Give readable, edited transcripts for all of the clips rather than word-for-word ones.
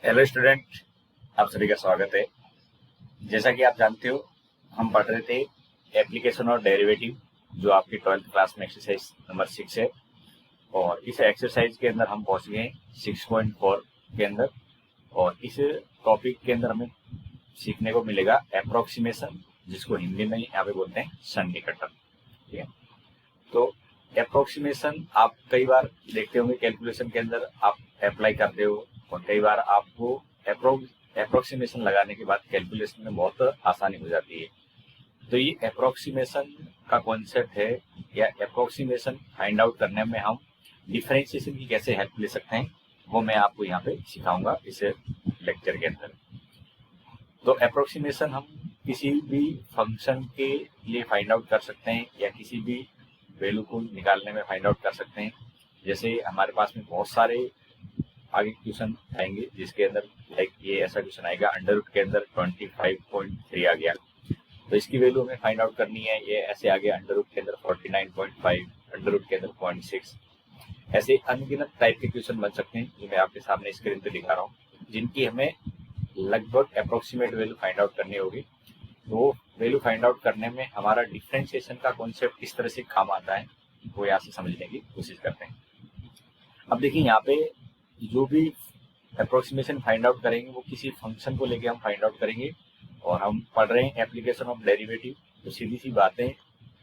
Hello student, आप सभी का स्वागत है। जैसा कि आप जानते हो, हम पढ़ रहे थे एप्लीकेशन और डेरिवेटिव, जो आपकी 12th क्लास में एक्सरसाइज नंबर 6 है। और इस एक्सरसाइज के अंदर हम पहुंच गए 6.4 के अंदर। और इस टॉपिक के अंदर हमें सीखने को मिलेगा अप्रोक्सीमेशन, जिसको हिंदी में यहाँ पे बोलते हैं सन्निकटन। ठीक है, तो अप्रोक्सीमेशन आप कई बार देखते होंगे कैलकुलेशन के अंदर आप अप्लाई करते हो, और कई बार आपको अप्रोक्सीमेशन लगाने के बाद कैलकुलेशन में बहुत आसानी हो जाती है। तो ये अप्रोक्सीमेशन का कॉन्सेप्ट है, या अप्रोक्सीमेशन फाइंड आउट करने में हम डिफरेंशिएशन की कैसे हेल्प ले सकते हैं, वो मैं आपको यहाँ पे सिखाऊंगा इस लेक्चर के अंदर। तो अप्रोक्सीमेशन हम किसी भी फंक्शन के लिए फाइंड आउट कर सकते हैं, या किसी भी वैल्यू को निकालने में फाइंड आउट कर सकते हैं। जैसे हमारे पास में बहुत सारे आगे क्वेश्चन आएंगे, जिसके अंदर लाइक ये ऐसा क्वेश्चन आएगा, अंडर रूट के अंदर 25.3 आ गया, तो इसकी वैल्यू हमें फाइंड आउट करनी है। ये ऐसे आ गया अंडर रूट के अंदर 49.5, अंडर रूट के अंदर 0.6। ऐसे अनगिनत टाइप के क्वेश्चन बन सकते हैं, जो मैं आपके सामने स्क्रीन पे दिखा रहा हूँ, जिनकी हमें लगभग अप्रोक्सीमेट वैल्यू फाइंड आउट करनी होगी। तो वैल्यू फाइंड आउट करने में हमारा डिफरेंशिएशन का कॉन्सेप्ट किस तरह से काम आता है, वो यहाँ से समझने की कोशिश करते हैं। अब देखिए, यहाँ पे जो भी अप्रोक्सीमेशन फाइंड आउट करेंगे, वो किसी फंक्शन को लेके हम फाइंड आउट करेंगे। और हम पढ़ रहे हैं एप्लीकेशन ऑफ डेरिवेटिव, तो सीधी सी बातें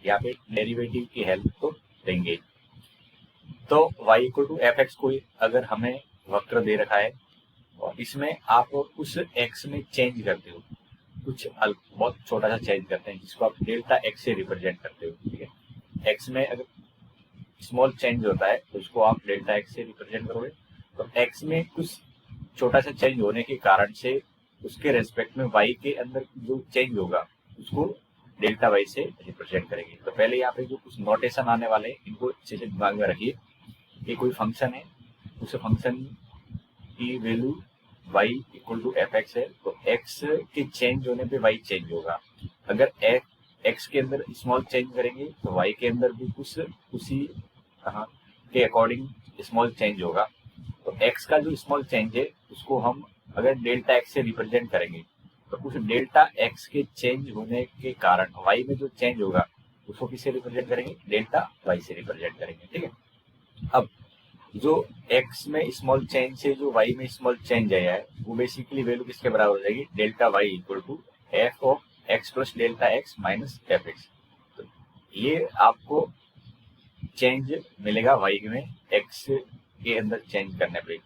यहाँ पे डेरिवेटिव की हेल्प तो देंगे। तो y equal to F X को अगर हमें वक्र दे रखा है, और इसमें आप उस x में चेंज करते हो, कुछ बहुत छोटा सा चेंज करते हैं, जिसको आप डेल्टा एक्स से रिप्रेजेंट करते हो। ठीक है, x में अगर स्मॉल चेंज होता है तो उसको आप डेल्टा एक्स से रिप्रेजेंट करोगे। तो x में कुछ छोटा सा चेंज होने के कारण से उसके रेस्पेक्ट में y के अंदर जो चेंज होगा, उसको डेल्टा y से रिप्रेजेंट करेंगे। तो पहले यहाँ पे जो कुछ नोटेशन आने वाले हैं, इनको अच्छे से दिमाग में रखिए। ये कोई फंक्शन है, उस फंक्शन की value y equal to F X है, तो x के चेंज होने पे y चेंज होगा। अगर x के अंदर स्मॉल चेंज करेंगे तो y के अंदर भी कुछ उसी के अकॉर्डिंग स्मॉल चेंज होगा। तो x का जो स्मॉल चेंज है, उसको हम अगर डेल्टा x से रिप्रेजेंट करेंगे, तो उस डेल्टा x के चेंज होने के कारण y में जो चेंज होगा, उसको किससे रिप्रेजेंट करेंगे, डेल्टा y से रिप्रेजेंट करेंगे। ठीक है, अब जो x में स्मॉल चेंज से जो y में स्मॉल चेंज आया है, वो बेसिकली वैल्यू किसके बराबर हो जाएगी, delta y equal to F of x plus delta X minus F x. तो ये आपको चेंज मिलेगा y में x के अंदर चेंज करने पे।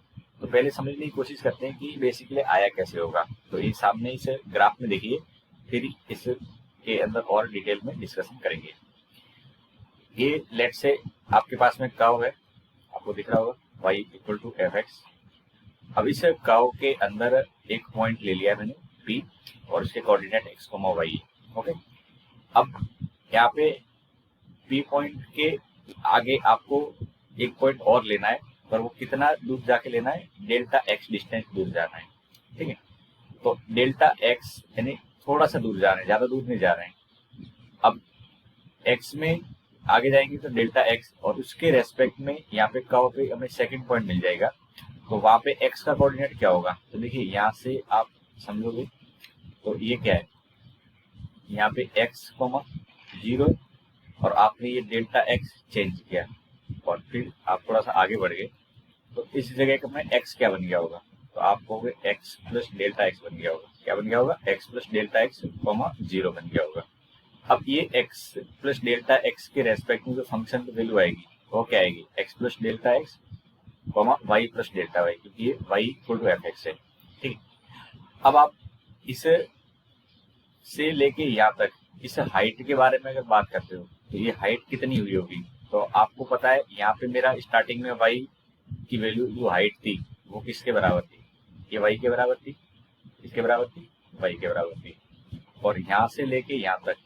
तो पहले समझने की कोशिश करते हैं कि बेसिकली आया कैसे होगा। तो ये सामने इस ग्राफ में देखिए, फिर इसके अंदर और डिटेल में डिस्कशन करेंगे। ये लेट से आपके पास में कर्व है, आपको दिख रहा होगा y equal to F X. अब इस कर्व के अंदर एक पॉइंट ले लिया मैंने P, और इसके कोऑर्डिनेट x, y। ओके, अब यहाँ पे P पॉइंट के आगे आपको एक पॉइंट और लेना है, पर वो कितना दूर जाके लेना है, डेल्टा x डिस्टेंस दूर जाना है। ठीक है, तो डेल्टा x यानी थोड़ा सा दूर जा रहे हैं, ज्यादा दूर नहीं जा रहे हैं। अब x में आगे जाएंगे तो डेल्टा x, और उसके रेस्पेक्ट में यहाँ पे कर्व पे हमें सेकंड पॉइंट मिल जाएगा। तो वहां पे x का कोऑर्डिनेट क्या होगा, तो देखिए यहाँ से आप समझोगे तो ये क्या है, यहाँ पे x, 0, और आपने ये डेल्टा x चेंज किया, और फिर आप थोड़ा सा आगे बढ़ गए, तो इस जगह का में x क्या बन गया होगा, तो आप कहोगे x प्लस डेल्टा x बन गया होगा। क्या बन गया होगा, x प्लस डेल्टा x, 0 बन गया होगा। अब ये x प्लस डेल्टा x के रेस्पेक्ट में जो फंक्शन की वैल्यू आएगी, वो क्या आएगी, x plus delta x, y plus delta y, क्योंकि ये y equal to F X है। ठीक, अब आप इस से लेके यहाँ तक इस हाइट के बारे में अगर बात करते हो, तो ये हाइट कितनी हुई होगी, तो आपको पता है यहाँ पे मेरा स्टार्टिंग में y की वैल्यू जो हाइट थी, वो किसके बराबर थी, ये y के बराबर थी, किसके बराबर थी, y के बराबर थी। और यहाँ से लेके यहाँ तक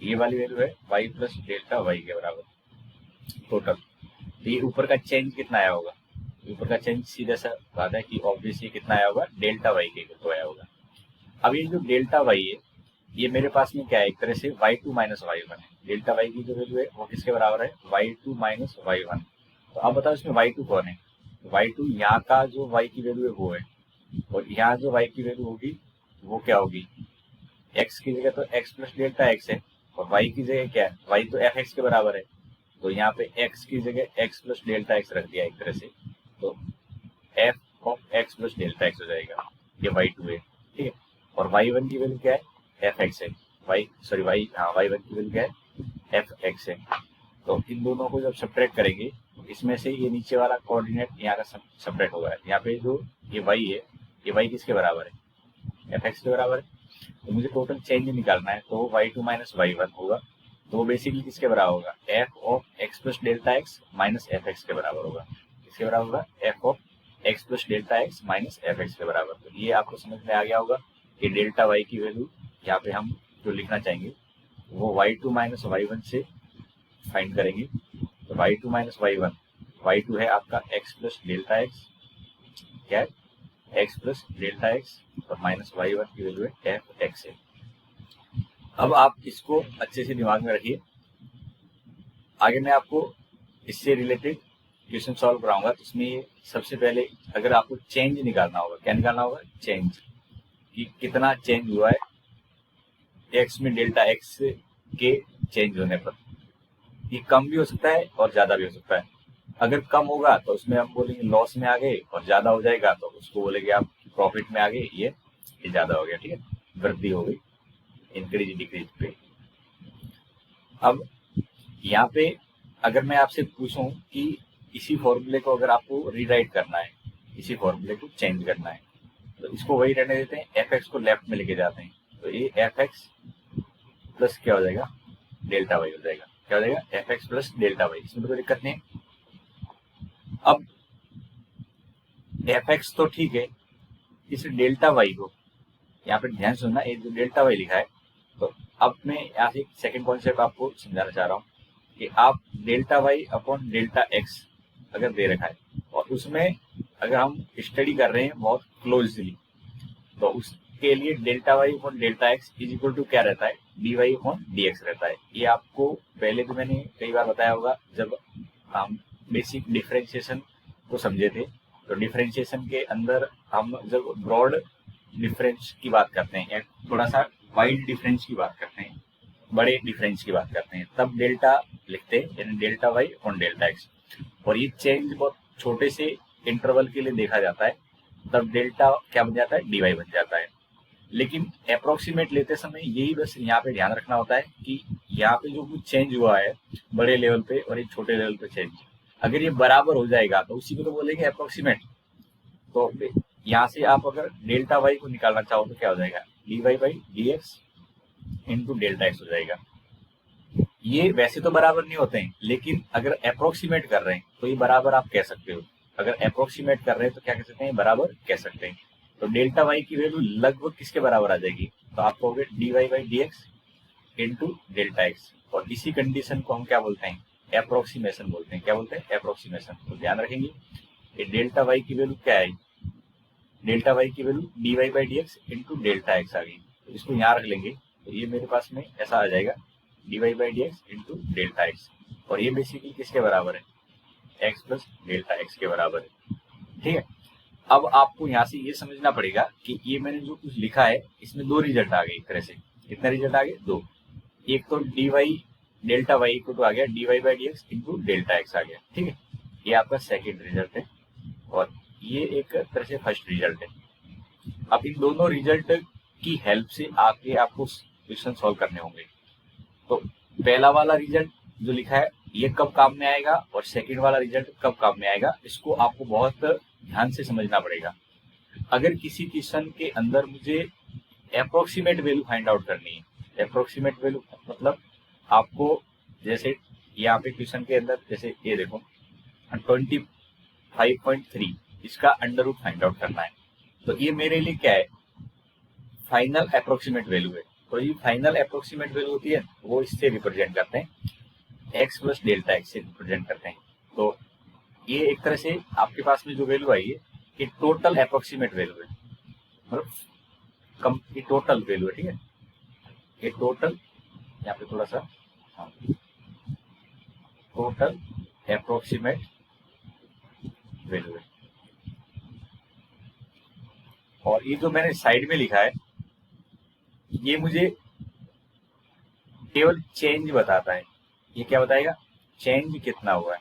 ये वाली वैल्यू है y प्लस डेल्टा y के बराबर टोटल। तो ये ऊपर का चेंज कितना आया होगा, ऊपर का चेंज सीधा सा बात है कि ऑब्वियसली कितना आया होगा, डेल्टा y के तो आया होगा। अब ये जो डेल्टा y है, ये मेरे पास में क्या है, एक तरह से y2 माइनस y1 है। डेल्टा y की जो वैल्यू है वो किसके बराबर है, y2 माइनस y1। तो अब बताओ इसमें y2 कौन है, y2 यहाँ का जो y की वैल्यू है वो है, और यहाँ जो y की वैल्यू होगी वो क्या होगी, x की जगह तो x प्लस डेल्टा x है, और y की जगह क्या है, y तो fx के बराबर है, तो यहाँ पे x की जगह x प्लस डेल्टा x रख दिया एक तरह से, तो f of x plus delta x हो जाएगा, ये y2 है, ठीक है। और y1 की वैल्यू क्या है, fx है, y1 की वैल्यू क्या है, fx है। तो इन दोनों को जब सब्ट्रैक्ट करेंगे तो इसमें से ये नीचे वाला कोऑर्डिनेट यहाँ का सब्ट्रैक्ट होगा, यहाँ पे जो ये y है, ये y किसके बराबर है, fx के बराबर है। तो मुझे टोटल चेंज निकालना है, तो y2 माइनस y1 होगा, तो वो बेसिकली किसके बराबर होगा, f of x plus delta x minus fx के बराबर होगा। किसके बराबर होगा, f of x plus delta x minus fx के बराबर। तो ये आपको समझ में आ गया होगा कि डेल्टा y की वैल्यू यहाँ पे हम जो लिखना चाहेंगे वो y2 माइनस y1 से फाइंड करेंगे। तो y2 माइनस y1, y2 है आपका x प्लस डेल्टा x, क्या है, x प्लस डेल्टा x, और माइनस y1 की वैल्यू है fx है। अब आप इसको अच्छे से दिमाग में रखिए, आगे मैं आपको इससे रिलेटेड क्वेश्चन सॉल्व कराऊंगा। तो इसमें सबसे पहले अगर आपको चेंज निकालना होगा, क्या निकालना होगा, चेंज, कि कितना चेंज हुआ है x में डेल्टा x के चेंज होने पर। ये कम भी हो सकता है और ज्यादा भी हो सकता है। अगर कम होगा तो उसमें हम बोलेंगे लॉस में आ गए, और ज्यादा हो जाएगा तो उसको बोलेंगे आप प्रॉफिट में आ गए, ये ज्यादा हो गया, ठीक है, वृद्धि हो गई, इंक्रीज डिक्रीज पे। अब यहाँ पे अगर मैं आपसे पूछूं कि इसी फॉर्मूले को अगर आपको रीराइट करना है, इसी फॉर्मूले को चेंज करना है, तो इसको वही रहने देते हैं, एफ एक्स को लेफ्ट में लेके जाते हैं, तो ये एफ एक्स प्लस क्या हो जाएगा, डेल्टा वाई हो जाएगा। क्या हो जाएगा, F x plus delta Y, इसमें तो कोई दिक्कत नहीं है। अब एफ एक्स तो ठीक है, इस डेल्टा वाई को यहाँ पे ध्यान सुनना, ये जो डेल्टा वाई लिखा है, तो अब मैं यहाँ से सेकंड कॉन्सेप्ट आपको समझाना चाह रहा हूँ कि आप delta Y upon delta X अगर दे रखा है, और उसमें अगर हम स्टडी कर रहे हैं बहुत क्लोजली, तो उसके लिए delta Y upon delta x is equal to क्या रहता है, D Y upon D X रहता है। ये आपको पहले भी मैंने कई बार बताया होगा जब हम बेसिक डिफरेंशिएशन को समझे थे। तो डिफरेंशिएशन के अंदर हम जब ब्रॉड डिफरेंस की बात करते हैं या थोड़ा सा वाइड डिफरेंस की बात करते हैं, बड़े डिफरेंस की बात करते हैं, तब डेल्टा लिखते हैं, यानी delta Y on delta X. और ये चेंज बहुत छोटे से इंटरवल के लिए देखा जाता है, तब डेल्टा क्या बन जाता है, डी वाई बन जाता है। लेकिन अप्रोक्सीमेट लेते समय यही बस यहाँ पे ध्यान रखना होता है कि यहाँ पे जो कुछ चेंज हुआ है बड़े लेवल पे और एक छोटे लेवल पे चेंज, अगर ये बराबर हो जाएगा तो उसी को तो बोलेंगे अप्रोक्सीमेट। तो यहाँ से आप अगर डेल्टा वाई को निकालना चाहो तो क्या हो जाएगा, D Y by D x into delta X हो जाएगा। ये वैसे तो बराबर नहीं होते हैं, लेकिन अगर अप्रोक्सीमेट कर रहे हैं तो ये बराबर आप कह सकते हो। अगर अप्रोक्सीमेट कर रहे हैं तो क्या कह सकते हैं, बराबर कह सकते हैं। तो डेल्टा वाई की वैल्यू लगभग किसके बराबर आ जाएगी, तो आप कहोगे D Y by D x into delta X. और इसी कंडीशन को हम क्या बोलते हैं, अप्रोक्सीमेशन बोलते हैं। क्या बोलते हैं, अप्रोक्सीमेशन। तो ध्यान रखेंगे ये डेल्टा वाई की वैल्यू क्या है, डेल्टा वाई की value D Y by D x into delta X आ गई। तो इसको यहाँ रख लेंगे, तो ये मेरे पास में ऐसा आ जाएगा, D Y by D x into delta X. और ये बेसिकली किसके बराबर है, एक्स प्लस डेल्टा एक्स के बराबर है, ठीक है। अब आपको यहाँ से ये समझना पड़ेगा कि ये मैंने जो कुछ लिखा है इसमें दो रिजल्ट आ गए एक तरह से। कितने रिजल्ट आ गए, दो। एक तो डी वाई डेल्टा वाई को तो आ गया D Y by D x into delta X आ गया, ठीक है, ये आपका सेकेंड रिजल्ट है, और ये एक तरह से फर्स्ट रिजल्ट है। अब इन दोनों रिजल्ट की हेल्प से आके आपको क्वेश्चन सॉल्व करने होंगे। तो पहला वाला रिजल्ट जो लिखा है ये कब काम में आएगा और सेकंड वाला रिजल्ट कब काम में आएगा, इसको आपको बहुत ध्यान से समझना पड़ेगा। अगर किसी क्वेश्चन के अंदर मुझे अप्रोक्सीमेट वैल्यू फाइंड आउट करनी है, अप्रोक्सीमेट वैल्यू मतलब आपको जैसे यहाँ पे क्वेश्चन के अंदर जैसे ये देखो 25.3 इसका अंडर रूट फाइंड आउट करना है, तो ये मेरे लिए क्या है, फाइनल अप्रोक्सीमेट वैल्यू है। तो ये फाइनल अप्रोक्सीमेट वैल्यू होती है, वो इससे रिप्रेजेंट करते हैं, एक्स प्लस डेल्टा एक्स से रिप्रेजेंट करते हैं। तो ये एक तरह से आपके पास में जो वैल्यू आई है ये टोटल अप्रोक्सीमेट वैल्यू है, मतलब कम ये टोटल वैल्यू है, ठीक है, ये टोटल यहाँ पे थोड़ा सा टोटल अप्रोक्सीमेट वैल्यू है। और ये जो मैंने साइड में लिखा है ये मुझे केवल चेंज बताता है। ये क्या बताएगा? चेंज कितना हुआ है,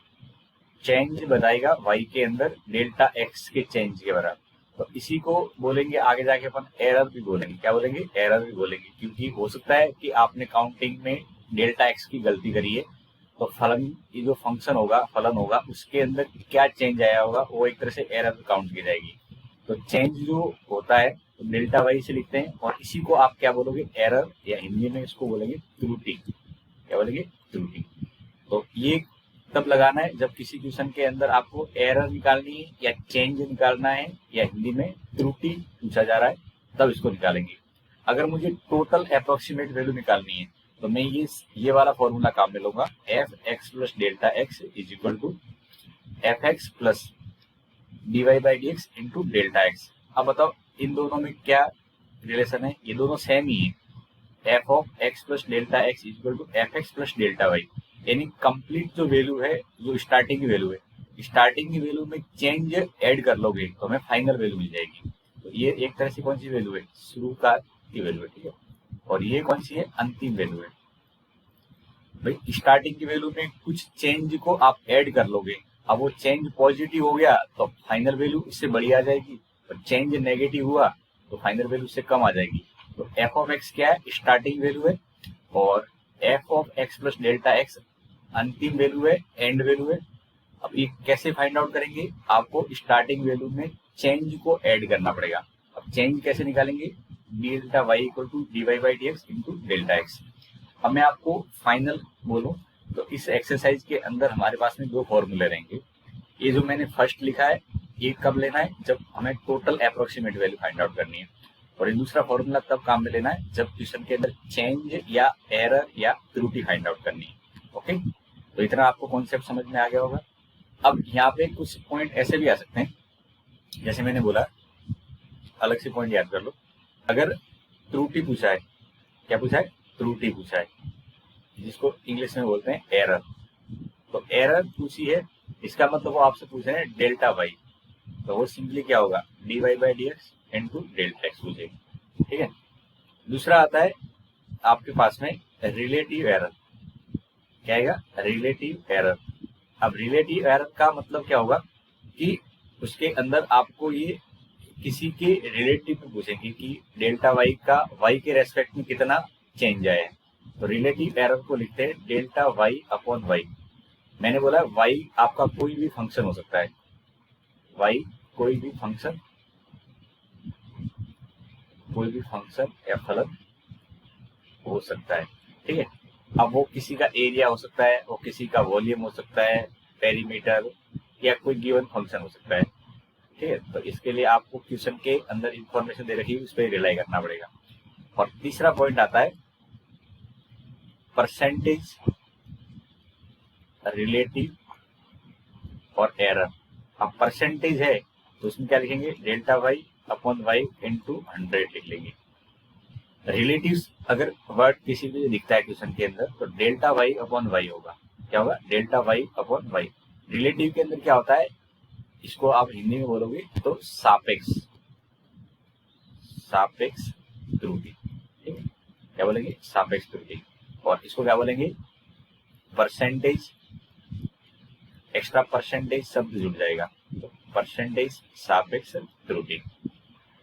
चेंज बताएगा y के अंदर डेल्टा x के चेंज के बराबर। तो इसी को बोलेंगे आगे जाके अपन एरर भी बोलेंगे। क्या बोलेंगे? एरर भी बोलेंगे, क्योंकि हो सकता है कि आपने काउंटिंग में डेल्टा x की गलती करी है, तो फलन, ये जो फंक्शन होगा, फलन होगा, उसके अंदर क्या चेंज आया होगा वो एक तरह से एरर काउंट की जाएगी। तो चेंज जो होता है तो डेल्टा वाई से लिखते हैं, और इसी को आप क्या बोलोगे? एरर, या हिंदी में इसको बोलेंगे त्रुटि। क्या बोलेंगे? त्रुटि। तो ये तब लगाना है जब किसी क्वेश्चन के अंदर आपको एरर निकालनी है या चेंज निकालना है या हिंदी में त्रुटि पूछा जा रहा है, तब इसको निकालेंगे। अगर मुझे टोटल अप्रोक्सीमेट वैल्यू निकालनी है तो मैं ये वाला फॉर्मूला काम में लूंगा, F x plus delta x is equal to F x plus D Y by D x into delta x. अब बताओ इन दोनों में क्या रिलेशन है? ये दोनों सेम ही है। F of x plus delta x is equal to F x plus delta Y, यानी कंप्लीट जो वैल्यू है, जो स्टार्टिंग की वैल्यू है, स्टार्टिंग की वैल्यू में चेंज ऐड कर लोगे तो हमें फाइनल वैल्यू मिल जाएगी। तो ये एक तरह से कौन सी वैल्यू है? शुरू का की वैल्यू है, ठीक है। और ये कौन सी है? अंतिम वैल्यू है। भाई स्टार्टिंग की वैल्यू में कुछ चेंज को आप ऐड कर लोगे, अब वो चेंज पॉजिटिव हो गया तो फाइनल वैल्यू इससे बड़ी आ जाएगी, और चेंज नेगेटिव हुआ तो फाइनल वैल्यू इससे कम आ जाएगी। तो एफ ऑफ एक्स क्या है? स्टार्टिंग वैल्यू है, और f of x plus delta x अंतिम वैल्यू है, एंड वैल्यू है। अब ये कैसे फाइंड आउट करेंगे? आपको स्टार्टिंग वैल्यू में चेंज को ऐड करना पड़ेगा। अब चेंज कैसे निकालेंगे? Delta y equal to d Y by D x into delta x. अब मैं आपको फाइनल बोलूं तो इस एक्सरसाइज के अंदर हमारे पास में दो फॉर्मूले रहेंगे। ये जो मैंने फर्स्ट लिखा है ये कब लेना है? जब हमें total approximate value find out करनी है। और ये दूसरा फॉर्मूला तब काम में लेना है जब क्वेश्चन के अंदर चेंज या एरर या त्रुटि फाइंड आउट करनी है। ओके, तो इतना आपको कॉन्सेप्ट समझ में आ गया होगा। अब यहाँ पे कुछ पॉइंट ऐसे भी आ सकते हैं, जैसे मैंने बोला, अलग से पॉइंट याद कर लो। अगर त्रुटि पूछा है, क्या पूछा है? त्रुटि पूछा है, जिसको इंग्लिश में बोलते हैं एरर। तो एरर पूछी है, इसका मतलब वो आपसे पूछ रहे हैं डेल्टा वाई, तो वो सिंपली क्या होगा? D Y by D x into delta X पूछेगी, ठीक है। दूसरा आता है आपके पास में रिलेटिव एरर। क्या आएगा? Relative error. अब रिलेटिव एरर का मतलब क्या होगा कि उसके अंदर आपको ये किसी के रिलेटिव में पूछेंगे कि डेल्टा वाई का वाई के रेस्पेक्ट में कितना चेंज आया है। तो रिलेटिव एरर को लिखते हैं डेल्टा वाई अपॉन वाई। मैंने बोला वाई आपका कोई भी फंक्शन हो सकता है, वाई कोई भी फंक्शन, कोई भी फंक्शन या फलन हो सकता है, ठीक है। अब वो किसी का एरिया हो सकता है, वो किसी का वॉल्यूम हो सकता है, पेरीमीटर, या कोई गिवन फंक्शन हो सकता है, ठीक है। तो इसके लिए आपको क्वेश्चन के अंदर इंफॉर्मेशन दे रखी है, उस पर रिलाई करना पड़ेगा। और तीसरा पॉइंट आता है परसेंटेज, रिलेटिव और एरर। अब परसेंटेज है तो उसमें क्या लिखेंगे? Delta Y upon y into 100 लिख लेंगे। रिलेटिव अगर वर्ड किसी भी दिखता है क्वेश्चन के अंदर तो डेल्टा वाई अपॉन वाई होगा। क्या होगा? Delta Y upon y. Relative के अंदर क्या होता है? इसको आप हिंदी में बोलोगे तो सापेक्ष, सापेक्ष त्रुटि, ठीक है। क्या बोलेंगे? सापेक्ष त्रुटि। और इसको क्या बोलेंगे? परसेंटेज, एक्स्ट्रा परसेंटेज शब्द जुड़ जाएगा, तो परसेंटेज सापेक्ष त्रुटि।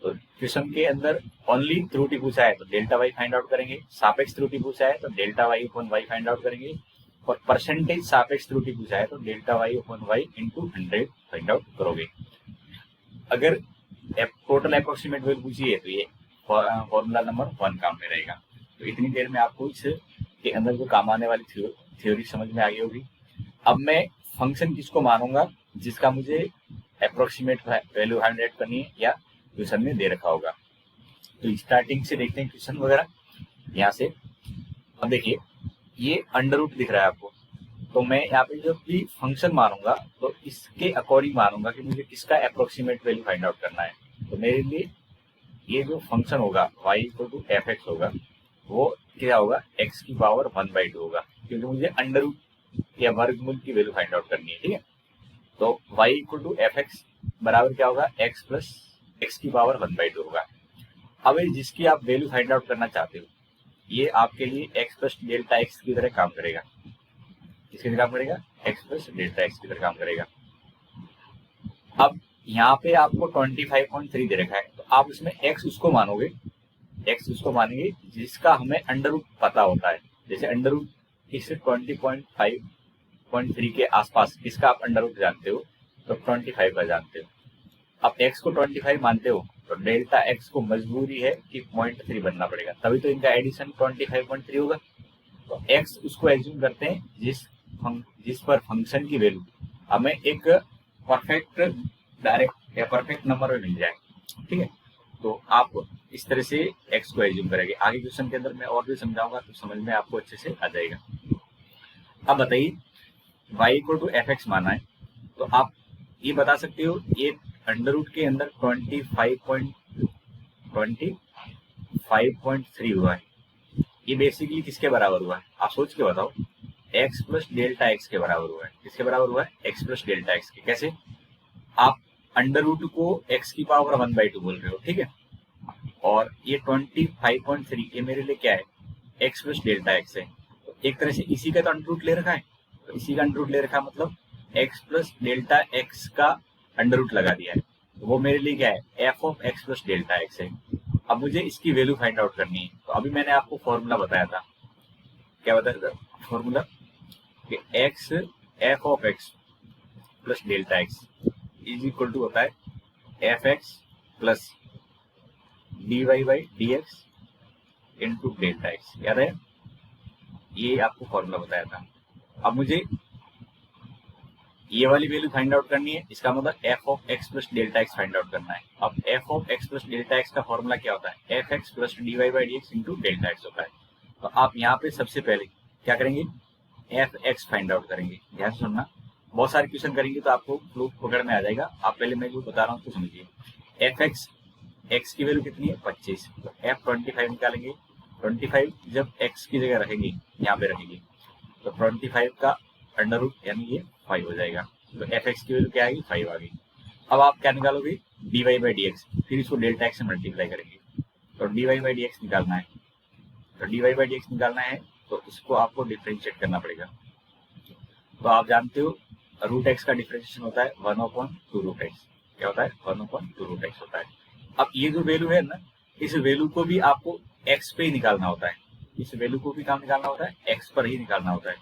तो क्वेश्चन के अंदर ओनली त्रुटि पूछा है तो डेल्टा वाई फाइंड आउट करेंगे, सापेक्ष त्रुटि पूछा है तो delta Y upon y find out करेंगे, और परसेंटेज सापेक्ष त्रुटि पूछा है तो delta Y upon y into 100 find out करोगे। अगर टोटल अप्रोक्सीमेट वैल्यू पूछी है तो ये फॉर्मूला नंबर 1 काम में रहेगा। तो इतनी देर में आपको इसके अंदर जो काम आने वाली थ्योरी समझ में आ गई होगी। अब मैं फंक्शन किसको मानूंगा? जिसका मुझे अप्रोक्सीमेट वैल्यू फाइंड आउट करनी है या क्वेश्चन में दे रखा होगा। तो स्टार्टिंग से देखते हैं क्वेश्चन वगैरह यहाँ से। अब देखिए ये अंडर रूट दिख रहा है आपको, तो मैं यहाँ पे जब भी फंक्शन मानूंगा तो इसके अकॉर्डिंग मानूंगा कि मुझे किसका अप्रोक्सीमेट वैल्यू फाइंड आउट करना है। तो मेरे लिए ये जो फंक्शन होगा y equal to F x होगा, वो क्या होगा? x की पावर 1/2 होगा, क्योंकि मुझे अंडर रूट या वर्गमूल की वैल्यू फाइंड आउट करनी है, ठीक है। तो y equal to F x बराबर क्या होगा? x प्लस एक्स की पावर 1/2 होगा। अब ये जिसकी आप वैल्यू फाइंड आउट करना चाहते हो, ये आपके लिए एक्स प्लस डेल्टा एक्स की तरह काम करेगा। किसकी तरह काम करेगा? एक्स प्लस डेल्टा एक्स की तरह काम करेगा। अब यहाँ पे आपको 25.3 दे रखा है, तो आप इसमें एक्स उसको मानोगे, एक्स उसको मानेंगे जिसका हमें अंडर रूट पता होता है। जैसे अंडर रूट इस 20.5.3 के आसपास इसका आप अंडर रूट जानते हो, तो 25 का जानते हो। अब x को 25 मानते हो, तो डेल्टा x को मजबूरी है कि 0.3 बनना पड़ेगा, तभी तो इनका एडिशन 25.3 होगा। तो x उसको एज्यूम करते हैं जिस पर फंक्शन की वैल्यू हमें एक परफेक्ट डायरेक्ट या परफेक्ट नंबर में मिल जाए। ठीक है, तो आप इस तरह से x को एज्यूम करेंगे। आगे क्वेश्चन के अंदर मैं और भी समझाऊंगा, तो समझ में आपको अच्छे से आ जाएगा। अब बताइए y equal to F x माना है, तो आप ये बता सकते हो ये अंडर रूट के अंदर 25.3 हुआ है, ये बेसिकली किसके बराबर हुआ है? आप सोच के बताओ। x प्लस डेल्टा एक्स के बराबर हुआ है। किसके बराबर हुआ है? x प्लस डेल्टा एक्स के। कैसे? आप अंडर रूट को x की पावर 1/2 बोल रहे हो, ठीक है, और ये 25.3 ये मेरे लिए क्या है? x प्लस डेल्टा एक्स है। तो एक तरह से इसी का तो अंडर रूट ले रखा है, तो इसी का अंडर रूट ले रखा है, मतलब x प्लस डेल्टा एक्स का अंडर रूट लगा दिया है। तो वो मेरे लिए क्या है? f of x plus delta x है। अब मुझे इसकी वैल्यू फाइंड आउट करनी है। तो अभी मैंने आपको फॉर्मूला बताया था, क्या बताया था फॉर्मूला? कि x f of x plus delta x is equal to होता है f x plus D Y by D x into delta x. याद है? ये आपको फॉर्मूला बताया था। अब मुझे ये वाली वैल्यू फाइंड आउट करनी है, इसका मतलब f of x plus delta x find out करना है। अब f of x plus delta x का फॉर्मूला क्या होता है? F x plus D Y by D x into delta x होता है। तो आप यहाँ पे सबसे पहले क्या करेंगे? एफ एक्स फाइंड आउट करेंगे। ध्यान से सुनना, बहुत सारे क्वेश्चन करेंगे तो आपको फ्लो पकड़ में आ जाएगा। आप पहले मैं जो बता रहा हूँ तो समझिए। एफ एक्स, एक्स की वैल्यू कितनी है? 25। तो एफ 25 निकालेंगे। 25 जब एक्स की जगह रखेंगे, यहाँ पे रखेंगे, तो 25 का अंडर रूट यानी ये 5 हो जाएगा। तो एफ एक्स की वैल्यू क्या आएगी? 5 आ गई। अब आप क्या निकालोगे? D Y by D x, फिर इसको डेल्टा एक्स से मल्टीप्लाई करेंगे, तो d Y by D x निकालना है। तो d Y by D x निकालना है तो इसको आपको डिफ्रेंशिएट करना पड़ेगा। तो आप जानते हो रूट एक्स का डिफ्रेंशिएशन होता है 1/2 रूट एक्स। क्या होता है? 1/2 रूट एक्स होता है। अब ये जो वैल्यू है ना, इस वैल्यू को भी आपको एक्स पे ही निकालना होता है। इस वैल्यू को भी काम निकालना होता है, एक्स पर ही निकालना होता है।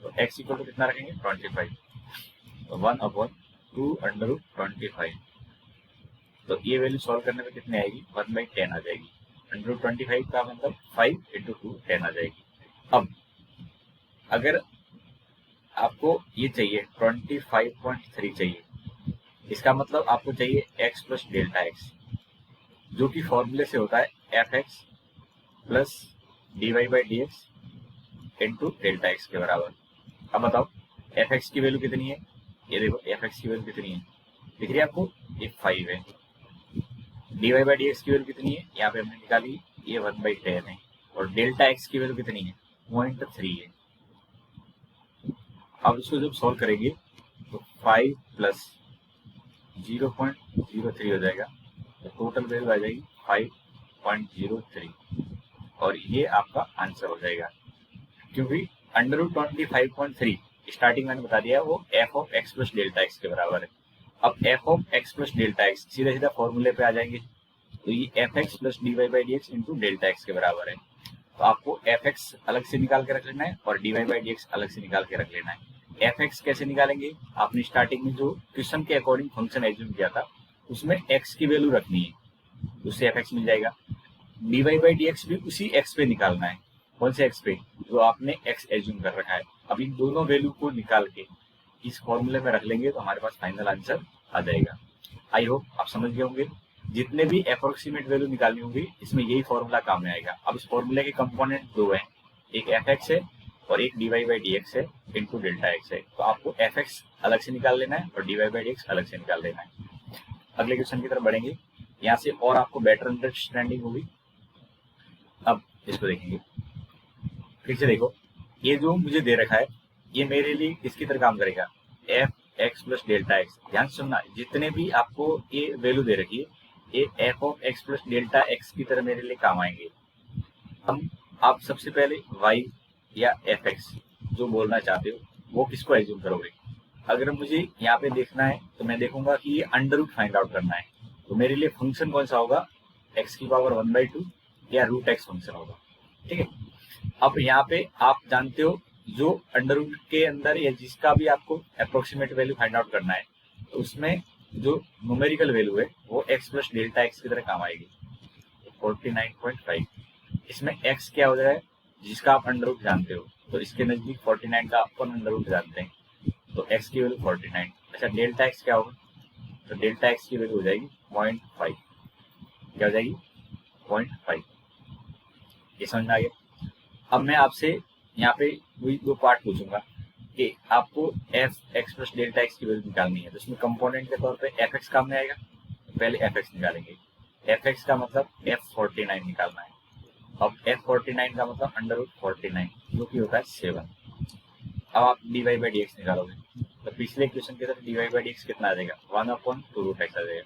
तो एक्स इक्वल टू कितना रखेंगे? 25। तो 1/2 अंडर रूट 25। तो ये वैल्यू सॉल्व करने में कितनी आएगी? 1/10 आ जाएगी। अंडर रूट 25 का मतलब 5 इंटू 2 10 आ जाएगी। अब अगर आपको ये चाहिए 25.3 चाहिए, इसका मतलब आपको चाहिए x प्लस डेल्टा एक्स, जो कि फॉर्मूले से होता है f x plus D Y by D x into delta x के बराबर। अब बताओ एफ एक्स की वैल्यू कितनी है? ये देखो एफ एक्स की वैल्यू कितनी है, दिख रही है आपको? ये 5 है। D Y by D x की वैल्यू कितनी है? यहाँ पे हमने निकाली, ये 1/10 है। और डेल्टा एक्स की वैल्यू कितनी है? 0.3 है। अब इसको जब सॉल्व करेंगे तो 5 प्लस 0.03 हो जाएगा, तो टोटल वैल्यू आ जाएगी 5.03, और ये आपका आंसर हो जाएगा। क्योंकि अंडर रूट 25.3 स्टार्टिंग मैंने बता दिया वो f of x plus delta x के बराबर है। अब f of x plus delta x सीधा सीधा फॉर्मूले पे आ जाएंगे, तो ये F x plus D Y by D x into delta x के बराबर है। तो आपको एफ एक्स अलग से निकाल के रख लेना है और d Y by D x अलग से निकाल के रख लेना है। एफ एक्स कैसे निकालेंगे? आपने स्टार्टिंग में जो क्वेश्चन के अकॉर्डिंग फंक्शन एज्यूम किया था उसमें एक्स की वैल्यू रखनी है, उससे एफ एक्स मिल जाएगा। D Y by D x भी उसी एक्स पे निकालना है। कौन से एक्स पे? जो आपने एक्स एज्यूम कर रखा है। अब इन दोनों वैल्यू को निकाल के इस फॉर्मूले में रख लेंगे तो हमारे पास फाइनल आंसर आ जाएगा। आई होप आप समझ गए होंगे। जितने भी अप्रोक्सीमेट वैल्यू निकालनी होगी इसमें यही फॉर्मूला काम में आएगा। अब इस फॉर्मूले के कंपोनेंट दो हैं, एक एफ एक्स है और एक d Y by D x है इंटू डेल्टा एक्स है। तो आपको एफ एक्स अलग से निकाल लेना है और d Y by D x अलग से निकाल लेना है। अगले क्वेश्चन की तरफ बढ़ेंगे, यहाँ से और आपको बेटर अंडरस्टैंडिंग होगी। अब इसको देखेंगे, फिर से देखो, ये जो मुझे दे रखा है ये मेरे लिए किसकी तरह काम करेगा? F x plus delta x. ध्यान से सुनना, जितने भी आपको ये वैल्यू दे रखी है ये F of x plus delta x की तरह मेरे लिए काम आएंगे। हम आप सबसे पहले वाई या एफ एक्स जो बोलना चाहते हो वो किसको एज्यूम करोगे? अगर मुझे यहाँ पे देखना है तो मैं देखूंगा कि ये अंडर रूट फाइंड आउट करना है, तो मेरे लिए फंक्शन कौन सा होगा? एक्स की पावर 1/2 या रूट एक्स फंक्शन होगा। ठीक है, अब यहाँ पे आप जानते हो जो अंडर रूट के अंदर या जिसका भी आपको अप्रोक्सीमेट वैल्यू फाइंड आउट करना है, तो उसमें जो न्यूमेरिकल वैल्यू है वो एक्स प्लस डेल्टा एक्स की तरह काम आएगी। 49.5 इसमें एक्स क्या हो जाए जिसका आप अंडर रूट जानते हो, तो इसके नजदीक 49 का अपन अंडर रूट जानते हैं, तो एक्स की वैल्यू 49। अच्छा, डेल्टा एक्स क्या होगा? तो डेल्टा एक्स की वैल्यू हो जाएगी 0.5। क्या हो जाएगी? 0.5। ये समझ में आ गया? अब मैं आपसे यहाँ पे वही दो पार्ट पूछूंगा कि आपको F x plus delta x की वैल्यू निकालनी है, तो इसमें कंपोनेंट के तौर पे एफ एक्स काम में आएगा, तो पहले एफ एक्स निकालेंगे। एफ एक्स का मतलब F49 निकालना है। अब F49 का मतलब अंडर रूट 49 जो कि होता है 7। अब आप dy बाई डी एक्स निकालोगे, तो पिछले इक्वेशन की तरफ dy बाई डी एक्स कितना आ जाएगा? 1/2 रूट एक्स आ जाएगा।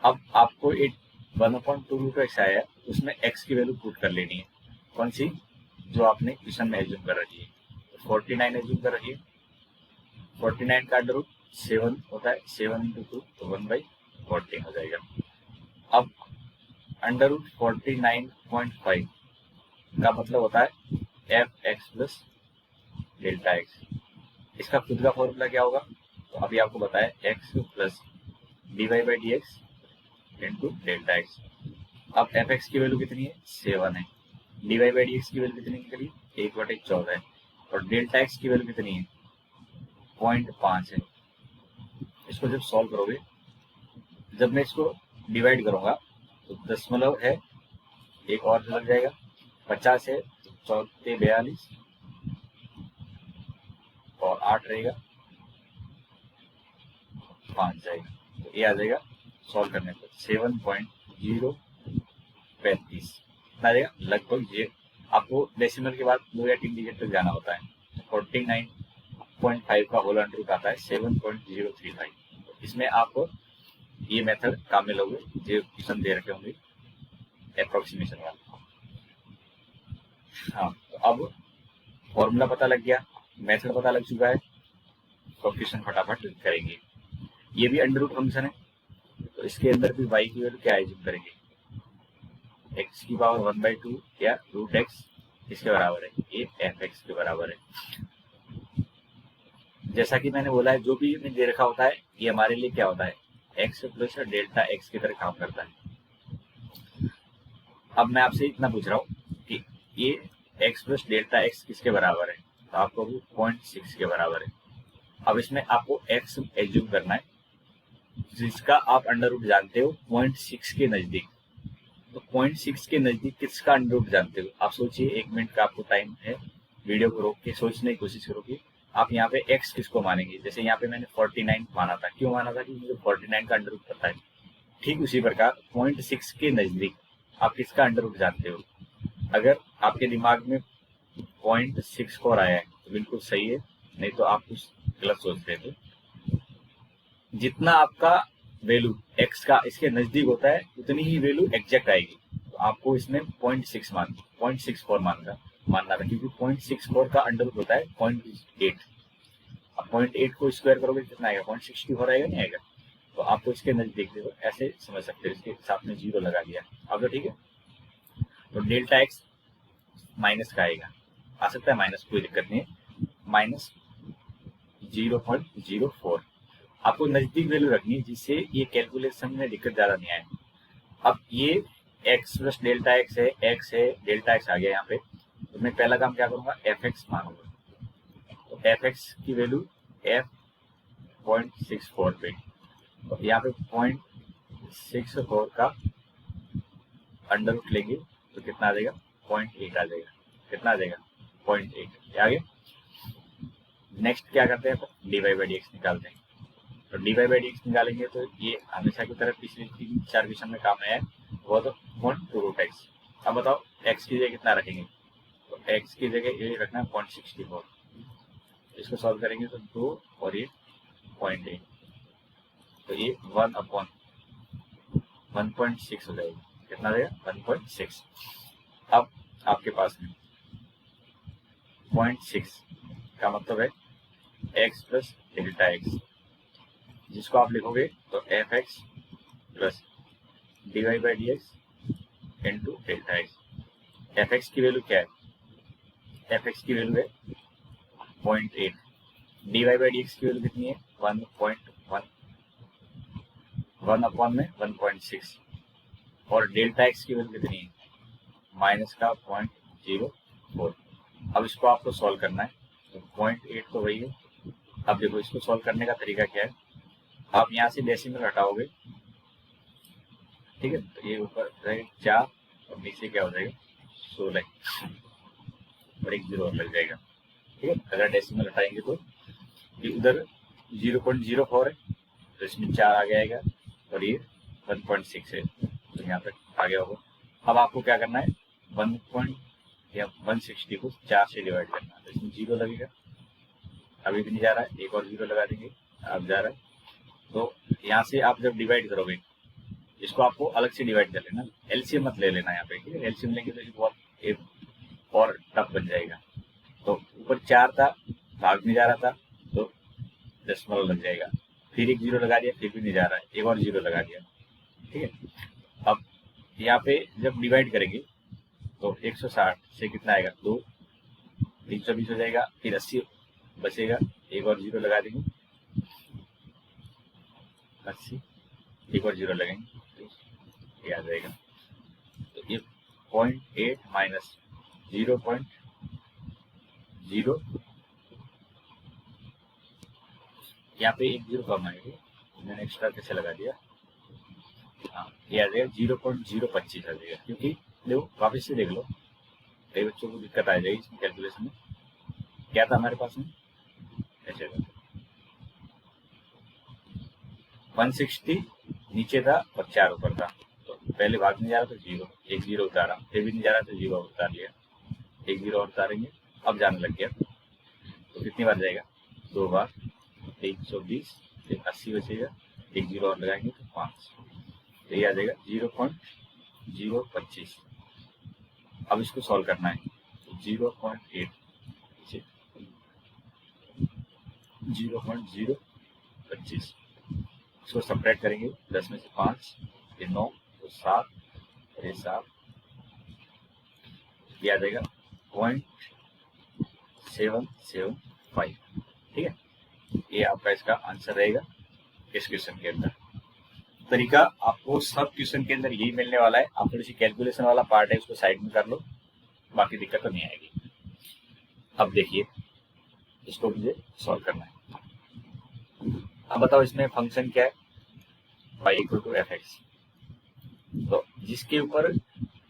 अब आपको एक 1/2 रूट एक्स आया है, उसमें x की वैल्यू पुट कर लेनी है। कौन सी? जो आपने इक्वेशन में एज्यूम कर रखी है। 49 एज्यूम कर रखी है। 49 का अंडर रूट 7 होता है, 7 × 2 तो 1/14 हो जाएगा। अब अंडर रूट 49.5 का मतलब होता है f x plus delta x. इसका खुद का फॉर्मूला क्या होगा? तो अभी आपको बताया x plus D Y by D x into delta x. अब एफ एक्स की वैल्यू कितनी है? 7 है। D Y by D x की वैल्यू कितनी निकली? 1/14 है। और डेल्टा एक्स की वैल्यू कितनी है? 0.5 है। इसको जब सॉल्व करोगे, जब मैं इसको डिवाइड करूंगा तो दशमलव है, एक और लग जाएगा, 50 है, 14 42 और 8 रहेगा, 5 जाएगा, तो ये आ जाएगा सॉल्व करने पर 7.035 आ जाएगा लगभग। ये आपको डेसिमल के बाद 2 या 3 डिजिट तक जाना होता है। 49.5 का होल अंडर रूट आता है 7.035। इसमें आप ये मेथड काम में लोगे जो क्वेश्चन दे रखे होंगे अप्रोक्सीमेशन वाला। हाँ, तो अब फॉर्मूला पता लग गया, मेथड पता लग चुका है, तो क्वेश्चन फटाफट करेंगे। ये भी अंडर रूट फंक्शन है, तो इसके अंदर भी y की वैल्यू क्या एज्यूम करेंगे? x की पावर 1/2 या रूट एक्स किसके बराबर है? ये एफ एक्स के बराबर है। जैसा कि मैंने बोला है, जो भी हमें दे रखा होता है ये हमारे लिए क्या होता है? एक्स प्लस डेल्टा एक्स की तरह काम करता है। अब मैं आपसे इतना पूछ रहा हूँ कि ये एक्स प्लस डेल्टा एक्स किसके बराबर है? तो आपको 0.6 के बराबर है। अब इसमें आपको एक्स एज्यूम करना है जिसका आप अंडर रूट जानते हो 0.6 के नजदीक। तो 0.6 के नजदीक किसका अंडर रूट जानते हो? आप सोचिए, 1 मिनट का आपको टाइम है, वीडियो को रोक के सोचने की कोशिश करोगे आप यहाँ पे एक्स किसको मानेंगे। जैसे यहाँ पे मैंने 49 माना था, क्यों माना था? कि मुझे 49 का अंडर रूट पता है। ठीक उसी प्रकार 0.6 के नजदीक आप किसका अंडर रूट जानते हो? अगर आपके दिमाग में 0.64 आया है तो बिल्कुल सही है, नहीं तो आप कुछ गलत सोच रहे थे। जितना आपका वैल्यू एक्स का इसके नजदीक होता है उतनी ही वैल्यू एग्जैक्ट आएगी। तो आपको इसमें 0.64 मानना था, क्योंकि 0.64 का अंडर रूट होता है 0.8। अब 0.8 को स्क्वायर करोगे कितना आएगा? 0.64 आएगा, नहीं आएगा? तो आपको इसके नजदीक देखो, ऐसे समझ सकते हो, इसके साथ में 0 लगा दिया। अब तो ठीक है, तो डेल्टा एक्स माइनस का आएगा, आ सकता है माइनस, कोई दिक्कत नहीं है, -0.04। आपको नजदीक वैल्यू रखनी है जिससे ये कैलकुलेशन में दिक्कत ज्यादा नहीं आए। अब ये x प्लस डेल्टा एक्स है, x है, डेल्टा एक्स आ गया यहाँ पे, तो मैं पहला काम क्या करूंगा? एफ एक्स मानूंगा। तो एफ एक्स की वैल्यू f.64 पे, तो यहाँ पे 0.64 का अंडर रूट लेंगे तो कितना आ जाएगा? 0.8 आ जाएगा। कितना आ जाएगा? 0.8। आगे नेक्स्ट क्या करते हैं? तो d Y by D x निकालते हैं। तो d Y by D x निकालेंगे तो ये हमेशा की तरह पिछले 3-4 क्वेश्चन में काम आया है, वो तो 1/2 रूट एक्स। अब बताओ एक्स की जगह कितना रखेंगे? तो एक्स की जगह ये रखना है 0.64। इसको सॉल्व करेंगे तो 2 और ये 0.8, तो ये 1/2 1.6 हो जाएगा। कितना देगा? 1.6। अब आपके पास में 0.6 का मतलब है x प्लस डेल्टा एक्स, जिसको आप लिखोगे तो f x plus D Y by D x into delta x. F x की वैल्यू क्या है? एफ एक्स की वैल्यू है 0.8, d Y by D x की वैल्यू कितनी है? 1.1, 1 अपॉन में 1.6, और डेल्टा एक्स की वैल्यू कितनी है? माइनस का 0.04। अब इसको आपको सॉल्व करना है, तो 0.8 तो वही है। अब देखो इसको सॉल्व करने का तरीका क्या है, आप यहाँ से डेसिमल हटाओगे, ठीक है, तो ये ऊपर रहेगा 4 और नीचे क्या हो जाएगा? 16 और एक 0 और लग जाएगा, ठीक है। अगर डेसिमल हटाएंगे तो ये उधर 0.04 है, तो इसमें 4 आ जाएगा और ये 1.6 है, तो यहाँ तक आ गया होगा। अब आपको क्या करना है? 160 को 4 से डिवाइड करना है, तो इसमें 0 लगेगा। अभी भी नहीं जा रहा है, एक और 0 लगा देंगे, अब जा रहा है। तो यहाँ से आप जब डिवाइड करोगे, इसको आपको अलग से डिवाइड कर लेना, एलसीएम मत ले लेना यहाँ पे, ठीक है। एलसीएम लेंगे तो ये बहुत एक और टफ बन जाएगा। तो ऊपर 4 था, भाग में जा रहा था, तो डेसिमल लग जाएगा, फिर एक 0 लगा दिया, फिर भी नहीं जा रहा है, एक और 0 लगा दिया, ठीक है। अब यहाँ पे जब डिवाइड करेंगे तो 160 से कितना आएगा? 2, 320 हो जाएगा, फिर 80 बचेगा, एक और 0 लगा देंगे, 80, एक और 0 लगेंगे, तो ये आ जाएगा। तो ये 0.8 माइनस 0.0, यहाँ पे एक 0 कम आएगी, मैंने एक्स्ट्रा कैसे लगा दिया, हाँ ये आ जाएगा 0.025 आ जाएगा। क्योंकि देखो वापस से देख लो, कई बच्चों को दिक्कत आ जाएगी इसमें कैलकुलेशन में। क्या था हमारे पास में? ऐसे था 160 नीचे था और 4 ऊपर था, तो पहले भाग में जा रहा था 0, एक 0 उतारा, फिर भी नहीं जा रहा तो 0 उतार लिया, एक 0 और उतारेंगे, अब जाने लग गया। तो कितनी बार जाएगा? 2 बार, 320, फिर 80 बचेगा, एक 0 और लगाएंगे तो 5, तो ये आ जाएगा 0.025। अब इसको सॉल्व करना है, तो 0.8 0.025, इसको सब्ट्रैक्ट करेंगे, 10 में से 5, फिर 9, तो 7, ये 7, ये आ जाएगा 0.775, ठीक है। ये आपका इसका आंसर रहेगा इस क्वेश्चन के अंदर। तरीका आपको सब क्वेश्चन के अंदर यही मिलने वाला है। आप थोड़ी सी कैलकुलेशन वाला पार्ट है उसको साइड में कर लो, बाकी दिक्कत तो नहीं आएगी। अब देखिए इसको मुझे सॉल्व करना है। अब बताओ इसमें फंक्शन क्या है? y equal to F x, तो जिसके ऊपर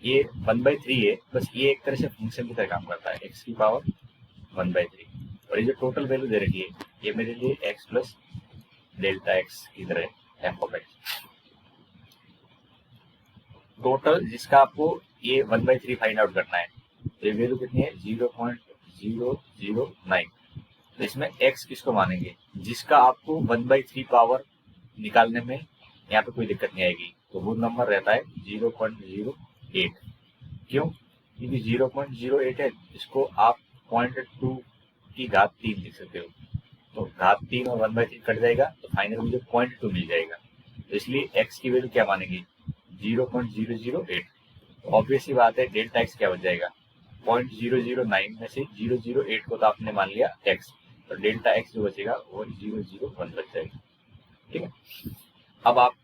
ये 1/3 है, बस ये एक तरह से फंक्शन की तरह काम करता है, x की पावर 1/3, और ये जो टोटल वैल्यू दे रखी है ये मेरे लिए x प्लस डेल्टा एक्स की तरह एफ ऑफ एक्स। टोटल जिसका आपको ये 1/3 फाइंड आउट करना है, तो ये वैल्यू कितनी है? 0.009। तो इसमें x किसको मानेंगे? जिसका आपको 1/3 पावर निकालने में यहाँ पे कोई दिक्कत नहीं आएगी, तो वो नंबर रहता है 0.08। क्यों? क्योंकि 0.08 है, इसको आप 0.2 की घात 3 लिख सकते हो, तो घात 3 और 1/3 कट जाएगा, तो फाइनल मुझे 0.2 मिल जाएगा। तो इसलिए x की वैल्यू क्या मानेंगे? 0.008। ऑब्वियस ही बात है, डेल्टा एक्स क्या बच जाएगा? 0.009 में से 008 को तो आपने मान लिया x, तो डेल्टा एक्स जो बचेगा वो 001 बच जाएगा, ठीक है। अब आप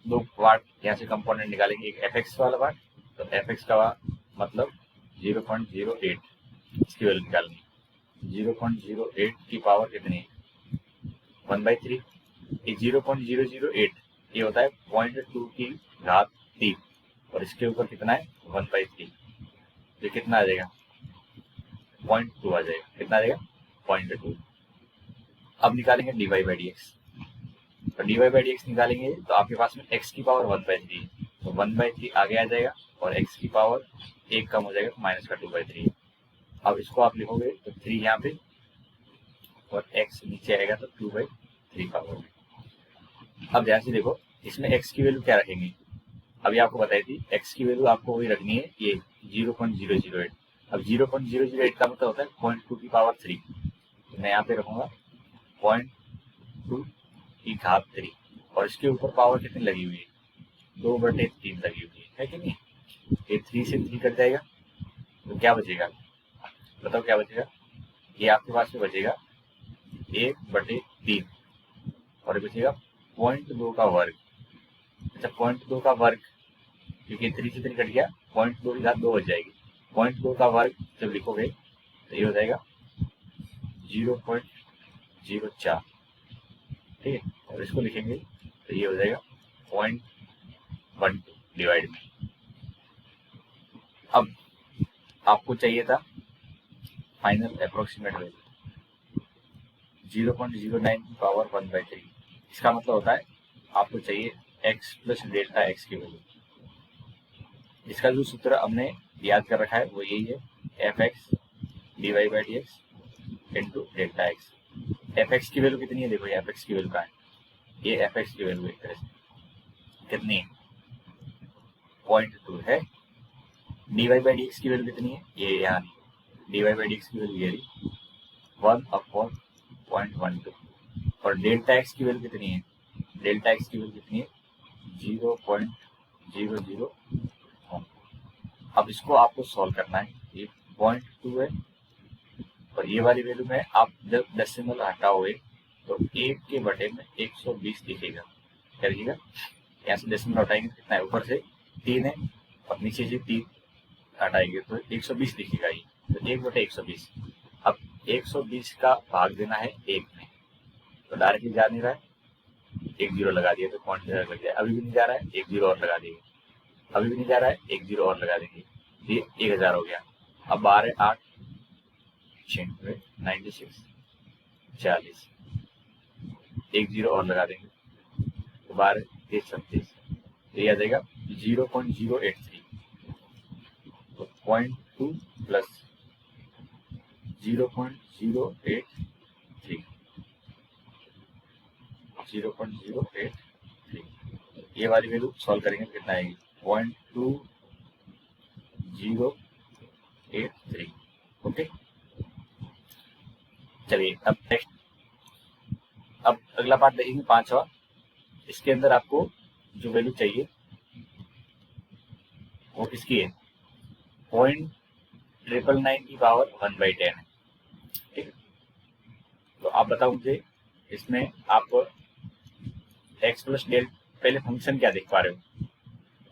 दो पार्ट यहाँ से कंपोनेंट निकालेंगे, एक एफ एक्स वाला पार्ट, तो एफ एक्स का मतलब 0.08, इसकी वैल्यू निकालेंगे। 0.08 की पावर कितनी है? 1/3। 0.008 ये होता है 0.2 की घात 3, और इसके ऊपर कितना है? 1/3, ये कितना आ जाएगा? 0.2 आ जाएगा। कितना आ जाएगा? 0.2। अब निकालेंगे dy बाई डी एक्स, तो dy बाई डी एक्स निकालेंगे तो आपके पास में x की पावर 1/3, तो 1/3 आगे आ जाएगा, और x की पावर 1 कम हो जाएगा, तो माइनस का 2/3। अब इसको आप लिखोगे तो 3 यहाँ पे, और x नीचे आएगा तो 2/3 पावर में। अब ध्यान से देखो, इसमें x की वैल्यू क्या रखेंगे? अभी आपको बताई थी एक्स की वैल्यू आपको वही रखनी है, ये 0.008। अब 0.008 का मतलब होता है 0.2 की पावर 3। मैं यहाँ पे रखूंगा 0.2 की घात 3, और इसके ऊपर पावर कितनी लगी हुई है, 2/3 लगी हुई है कि नहीं। ये 3 से 3 कट जाएगा तो क्या बचेगा, बताओ क्या बचेगा। ये आपके पास में बचेगा 1/3, और ये बचेगा 0.2 का वर्ग। अच्छा 0.2 का वर्ग, क्योंकि 3 से 3 कट गया, 0.2 की घात 2 बच जाएगी। 0.2 का वर्ग जब लिखोगे तो ये हो जाएगा 0.04, ठीक है। और इसको लिखेंगे तो ये हो जाएगा 0.12 डिवाइड में। अब आपको चाहिए था फाइनल अप्रोक्सीमेट वैल्यू 0.09 की पावर 1/3। इसका मतलब होता है आपको चाहिए x प्लस डेल्टा x की वैल्यू। इसका जो सूत्र हमने याद कर रखा है वो यही है, fx dy/dx into delta x. fx की वैल्यू कितनी है, देखो ये fx की वैल्यू का है, ये fx की वैल्यू एक तरह से कितनी है, 0.2 है। dy/dx की वैल्यू कितनी है, ये यहाँ dy/dx की वैल्यू ये 1/0.12। और डेल्टा एक्स की वैल्यू कितनी है, डेल्टा एक्स की वैल्यू कितनी है 0.001। अब इसको आपको सॉल्व करना है, ये 0.2 है, और ये वाली वैल्यू में आप जब डेसिमल हटाओगे तो 1 के बटे में 120 दिखेगा। क्या दिखेगा, यहाँ से डेसिमल हटाएंगे तो कितना है, ऊपर से 3 है और नीचे से 3 हटाएंगे तो 120 दिखेगा ये, तो 1/120। अब 120 का भाग देना है 1 में, तो डायरेक्टली जा नहीं रहा है, 1 0 लगा दिया तो पॉइंट लग जाए। अभी भी नहीं जा रहा है, 1 0 और लगा देंगे, अभी भी नहीं जा रहा है, 1 0 और लगा देंगे, ये 1000 हो गया। अब 12 8 96 40, 1 0 और लगा देंगे तो 12 3 36, तो ये आ जाएगा 0.083। तो 0.2 प्लस 0.083, 0.083, ये वाली वैल्यू सॉल्व करेंगे तो कितना आएगी 0.2083। ओके चलिए अब नेक्स्ट, अब अगला पार्ट देखेंगे 5वां। इसके अंदर आपको जो वैल्यू चाहिए वो किसकी है, 0.999 की पावर 1/10 है, ठीक है। तो आप बताओ मुझे, इसमें आप एक्स प्लस डेल, पहले फंक्शन क्या देख पा रहे हो,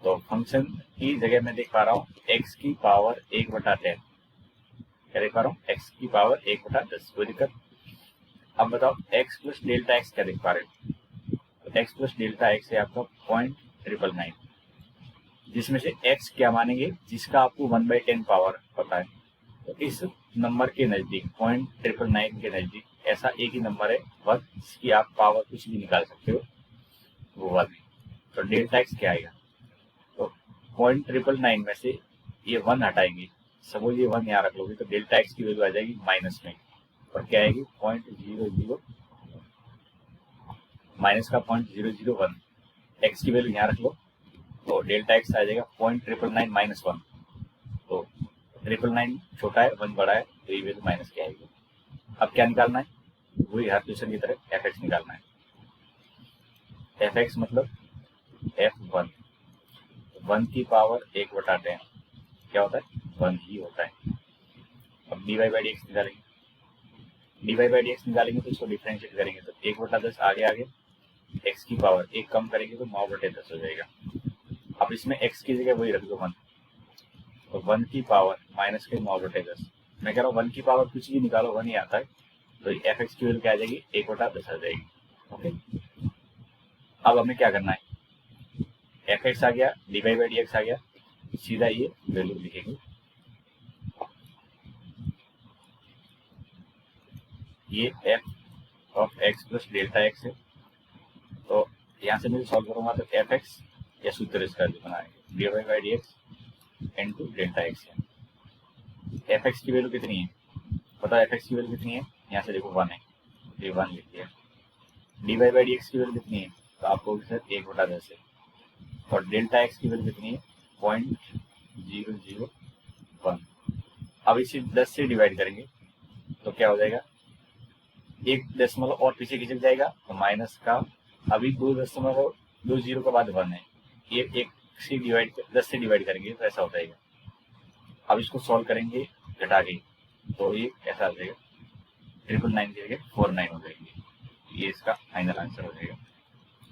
तो फंक्शन की जगह मैं देख पा रहा हूँ x की पावर 1/10, क्या देख पा रहा हूँ, x की पावर 1/10, कोई दिक्कत। अब बताओ x प्लस डेल्टा एक्स क्या देख पा रहे हो, तो x प्लस डेल्टा एक्स है आपका 0.999, जिसमें से x क्या मानेंगे, जिसका आपको 1/10 पावर पता है। तो इस नंबर के नजदीक 0.999 के नजदीक ऐसा एक ही नंबर है 1, जिसकी आप पावर कुछ भी निकाल सकते हो, वो 1 है। तो डेल्टा एक्स क्या आएगा, तो 0.999 में से ये 1 हटाएंगे, सपोज ये 1 यहाँ रख लोगे तो डेल्टा एक्स की वैल्यू आ जाएगी माइनस में, और क्या आएगी 0.00 माइनस का 0.001, एक्स की वैल्यू यहाँ रख लो तो डेल्टा एक्स आ जाएगा 0.999 माइनस 1। तो 999 छोटा है 1 बड़ा है, तो ये वैल्यू माइनस क्या आएगी। अब क्या निकालना है, वही हर क्वेश्चन की तरह एफ एक्स निकालना है। एफ एक्स मतलब F1, 1 की पावर 1/10 क्या होता है, 1 ही होता है। अब dy/dx निकालेंगे, dy/dx निकालेंगे तो इसको डिफरेंशिएट करेंगे तो 1/10 आगे आगे, x की पावर 1 कम करेंगे तो 9/10 हो जाएगा। अब इसमें x की जगह वही रख दो 1, तो 1 की पावर माइनस के 9/10। मैं कह रहा हूँ 1 की पावर कुछ भी निकालो 1 ही आता है, तो एफ एक्स की वैल्यू क्या आ जाएगी 1/10 आ जाएगी। ओके अब हमें क्या करना है, एफ एक्स आ गया, dy/dx आ गया, सीधा ये वैल्यू लिखेंगे, ये f of x plus delta x है। तो यहाँ से मैं सॉल्व करूंगा तो एफ एक्स या सूत्र इसका जो बनाएंगे dy/dx इंटू डेल्टा एक्स है। एफ एक्स की वैल्यू कितनी है, पता एफ एक्स की वैल्यू कितनी है, यहाँ से देखो 1 है, ये 1 लिख दिया। dy/dx की वैल्यू कितनी है, तो आपको सर 1/10 है, और डेल्टा एक्स की वैल्यू कितनी है 0.001। अब इसे 10 से डिवाइड करेंगे तो क्या हो जाएगा, एक दशमलव और पीछे खिसक जाएगा तो माइनस का, अभी 2.20 के बाद 1 है, ये एक से डिवाइड 10 से डिवाइड करेंगे तो ऐसा हो जाएगा। अब इसको सॉल्व करेंगे घटा के तो ये ऐसा आ जाएगा 999 की जगह 49 हो जाएंगे, ये इसका फाइनल आंसर हो जाएगा।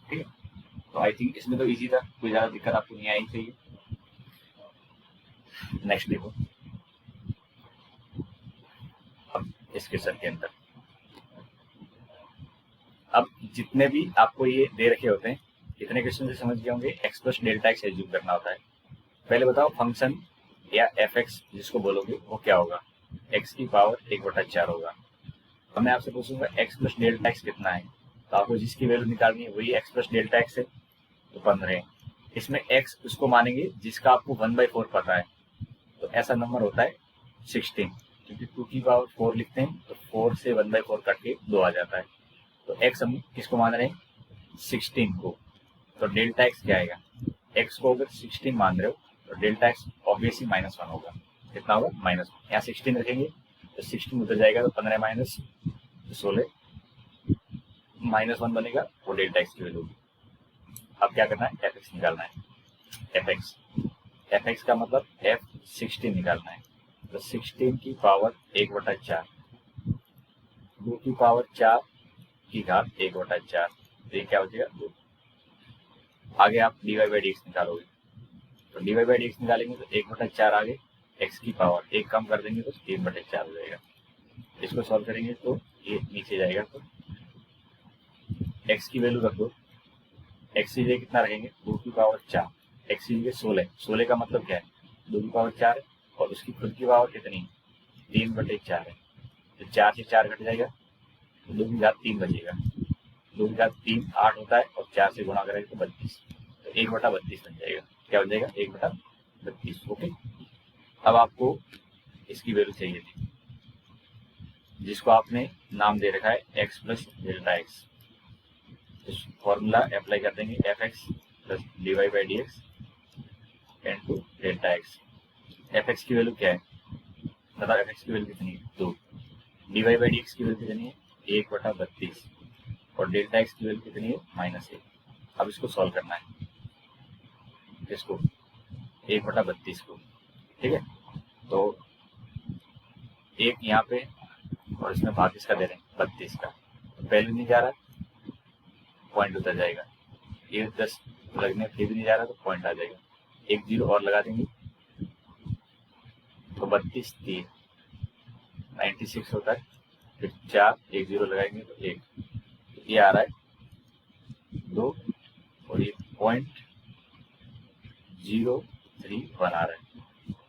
ठीक है, तो आई थिंक इसमें तो इजी था, कोई ज़्यादा दिक्कत आपको नहीं आई चाहिए। नेक्स्ट देखो, अब इस क्वेश्चन के अंदर अब जितने भी आपको ये दे रखे होते हैं, इतने क्वेश्चन से समझ गए होंगे x plus delta x assume करना होता है। पहले बताओ फंक्शन या एफ एक्स जिसको बोलोगे वो क्या होगा, एक्स की पावर 1/4 होगा। तो मैं आपसे पूछूंगा एक्स प्लस डेल्टा एक्स कितना है, तो आपको जिसकी वैल्यू निकालनी है वही एक्स प्लस डेल्टा एक्स है, तो 15 है। इसमें एक्स उसको मानेंगे जिसका आपको 1/4 पता है, तो ऐसा नंबर होता है 16, क्योंकि 2 की पावर 4 लिखते हैं तो 4 से 1/4 कट के 2 आ जाता है। तो एक्स हम किसको मान रहे हैं 16 को, तो डेल्टा एक्स क्या आएगा, एक्स को अगर 16 मान रहे हो तो डेल्टा एक्स ऑब्वियसली -1 होगा। कितना होगा -1, यहाँ 16 रखेंगे तो 16 उधर जाएगा तो 15 माइनस 16 -1 बनेगा, वो डेल्टा एक्स की वैल्यू होगी। अब क्या करना है, एफ एक्स निकालना है। एफ एक्स का मतलब F16 निकालना है, तो 16 की पावर 1/4, 2 की पावर 4 की घात 1/4, तो ये क्या हो जाएगा 2। आगे आप dy/dx निकालोगे, तो dy/dx निकालेंगे तो 1/4 आगे, x की पावर 1 कम कर देंगे तो 3/4 हो जाएगा। इसको सॉल्व करेंगे तो ये नीचे जाएगा, तो x की वैल्यू रख दो, x की जगह कितना रखेंगे 2 की पावर 4, x की जगह 16 का मतलब क्या है 2 की पावर 4 है, और उसकी खुद की पावर कितनी 3/4 है, तो 4 से 4 घट जाएगा तो 2 की घात 3 बचेगा, 2 की घात 3 8 होता है और 4 से गुणा करेंगे तो 32, तो 1/32 बन जाएगा। क्या हो जाएगा 1/32। ओके, अब आपको इसकी वैल्यू चाहिए थी जिसको आपने नाम दे रखा है एक्स प्लस डेल्टा एक्स, इस फॉर्मूला अप्लाई कर देंगे F x plus dy/dx into delta x. F x की वैल्यू क्या है, बताओ एफ एक्स की वैल्यू कितनी है 2, dy/dx की वैल्यू कितनी है 1/32 और डेल्टा एक्स की वैल्यू कितनी है -1। अब इसको सॉल्व करना है, इसको 1/32 को, ठीक है, तो एक यहाँ पे और इसमें भाग इसका दे रहे हैं 32 का, तो वैल्यू नहीं जा रहा, पॉइंट उतर जाएगा, ये 10 लगने फिर भी नहीं जा रहा तो पॉइंट आ जाएगा, 1 0 और लगा देंगे तो 32 3 96 होता है, फिर 4 1 0 लगाएंगे तो 1, तो ये आ रहा है 2 और ये 0.031 आ रहा है।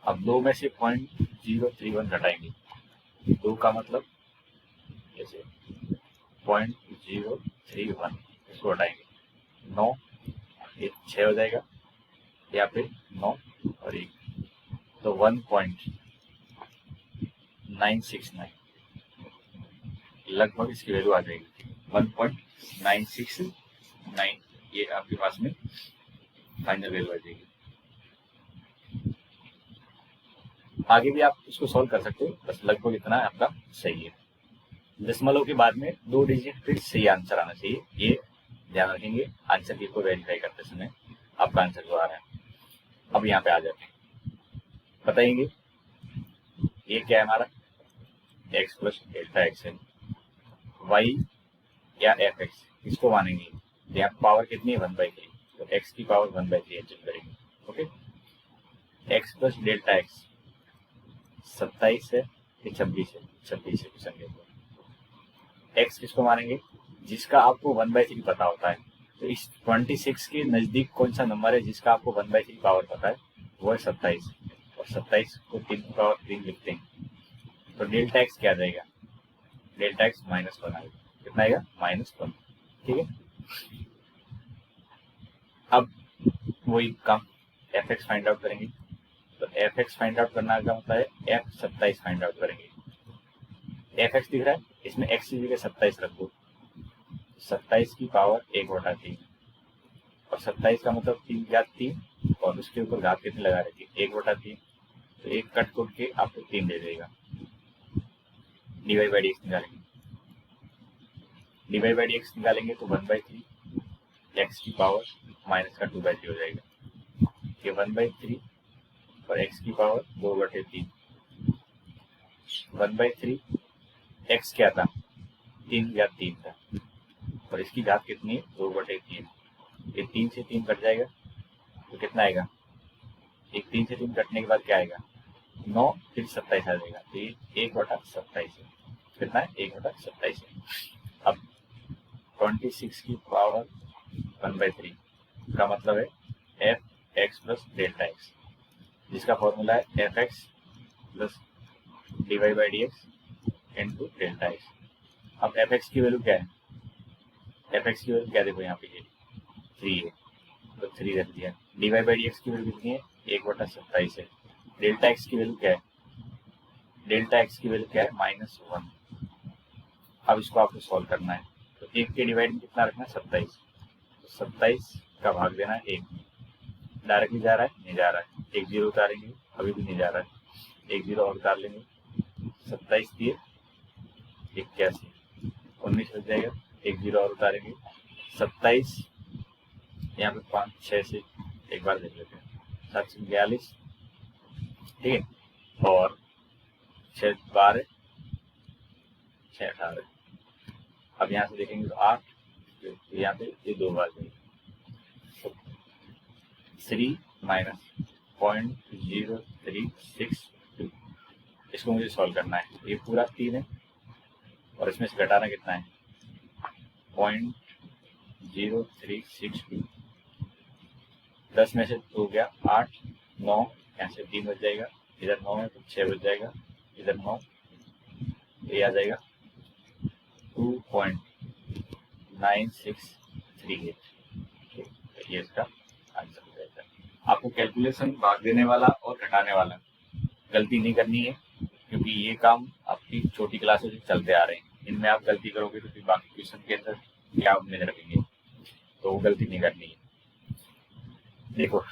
अब 2 में से 0.031 घटाएंगे, 2 का मतलब जैसे 0.031 इसको हटाएंगे 9, ये 6 हो जाएगा, या फिर 9 और 1 तो 1.969 लगभग इसकी वैल्यू आ जाएगी 1.969, ये आपके पास में फाइनल वैल्यू आ जाएगी। आगे भी आप इसको सॉल्व कर सकते हो, बस लगभग इतना आपका सही है। दशमलव के बाद में 2 डिजिट फिर सही आंसर आना चाहिए, ये ध्यान रखेंगे आंसर की को वेरीफाई करते समय आपका आंसर जो आ रहा है। अब यहाँ पे आ जाते हैं, बताएंगे ये क्या है हमारा एक्स प्लस डेल्टा एक्स है, वाई या एफ एक्स इसको मानेंगे, यहाँ पावर कितनी है 1/3, तो एक्स की पावर 1/3 एडजस्ट करेंगे। Okay, x plus delta x 27 है कि 26 है, 26 है क्वेश्चन के ऊपर। एक्स किसको मानेंगे जिसका आपको 1/3 पता होता है, तो इस 26 के नजदीक कौन सा नंबर है जिसका आपको 1/3 पावर पता है, वो है 27, और 27 को 3 की पावर 3 लिखते हैं, तो डेल्टा एक्स क्या जाएगा, डेल्टा एक्स -1 आएगा, कितना आएगा -1। ठीक है, अब वही काम एफ एक्स फाइंड आउट करेंगे, तो एफ एक्स फाइंड आउट करना का मतलब है F27 फाइंड आउट करेंगे। एफ एक्स दिख रहा है, इसमें एक्स की जगह 27 रख दो, 27 की पावर 1/3 और और 27 का मतलब 3 घात 3, और उसके ऊपर घात कितनी लगा रखी है 1/3, तो एक कट कुट के आपको 3 दे देगा। dy/dx निकालेंगे, dy/dx निकालेंगे तो 1/3 x की पावर माइनस का 2/3 हो जाएगा। ये 1/3 और x की पावर 2/3, 1/3 x क्या था 3 घात 3 था, और इसकी घात कितनी है 2/3। ये 3 से 3 कट जाएगा तो कितना आएगा, एक 3 से 3 कटने के बाद क्या आएगा 9, फिर 27 आ जाएगा, तो ये 1/27 है। कितना है 1/27 है। अब 26 की पावर 1/3 का मतलब है f(x + Δx), जिसका फॉर्मूला है f(x + dy/dx × Δx। अब f(x) की वैल्यू क्या है, f(x) की वैल्यू क्या देखो यहाँ पे 3 है, तो 3 रख दिया। dy/dx की वैल्यू कितनी है 1/27 है। Δx की वैल्यू क्या है, Δx की वैल्यू क्या है -1। अब इसको आपको सॉल्व करना है, तो 1 के डिवाइड में कितना रखना है 27, तो 27 का भाग देना है 1 में। डायरेक्टली जा रहा है नहीं जा रहा है, 1 0 उतारेंगे अभी भी नहीं जा रहा है, 1 0 और उतार लेंगे, 27 दिए 81, 19 बच जाएगा, 1 0 और उतारेंगे 27, यहाँ पे 5 6 से एक बार देख लेते हैं, 742, ठीक है, और 6 12 6 18। अब यहाँ से देखेंगे तो 8, यहाँ पे ये 2 बार जाएगी, 3 - 0.0362। इसको मुझे सॉल्व करना है। ये पूरा 3 है और इसमें से घटाना कितना है 0.0362। 10 में से 2 गया 8, 9, यहाँ से 3 बच जाएगा, इधर 9 है तो 6 बच जाएगा, इधर 9, ये आ जाएगा 2.9638। ये इसका आंसर हो जाएगा। आपको कैलकुलेशन भाग देने वाला और घटाने वाला गलती नहीं करनी है, क्योंकि ये काम आपकी छोटी क्लासों से चलते आ रहे हैं। इनमें आप गलती करोगे तो फिर बाकी क्वेश्चन के अंदर क्या उम्मीद रखेंगे, तो वो गलती नहीं करनी है। देखो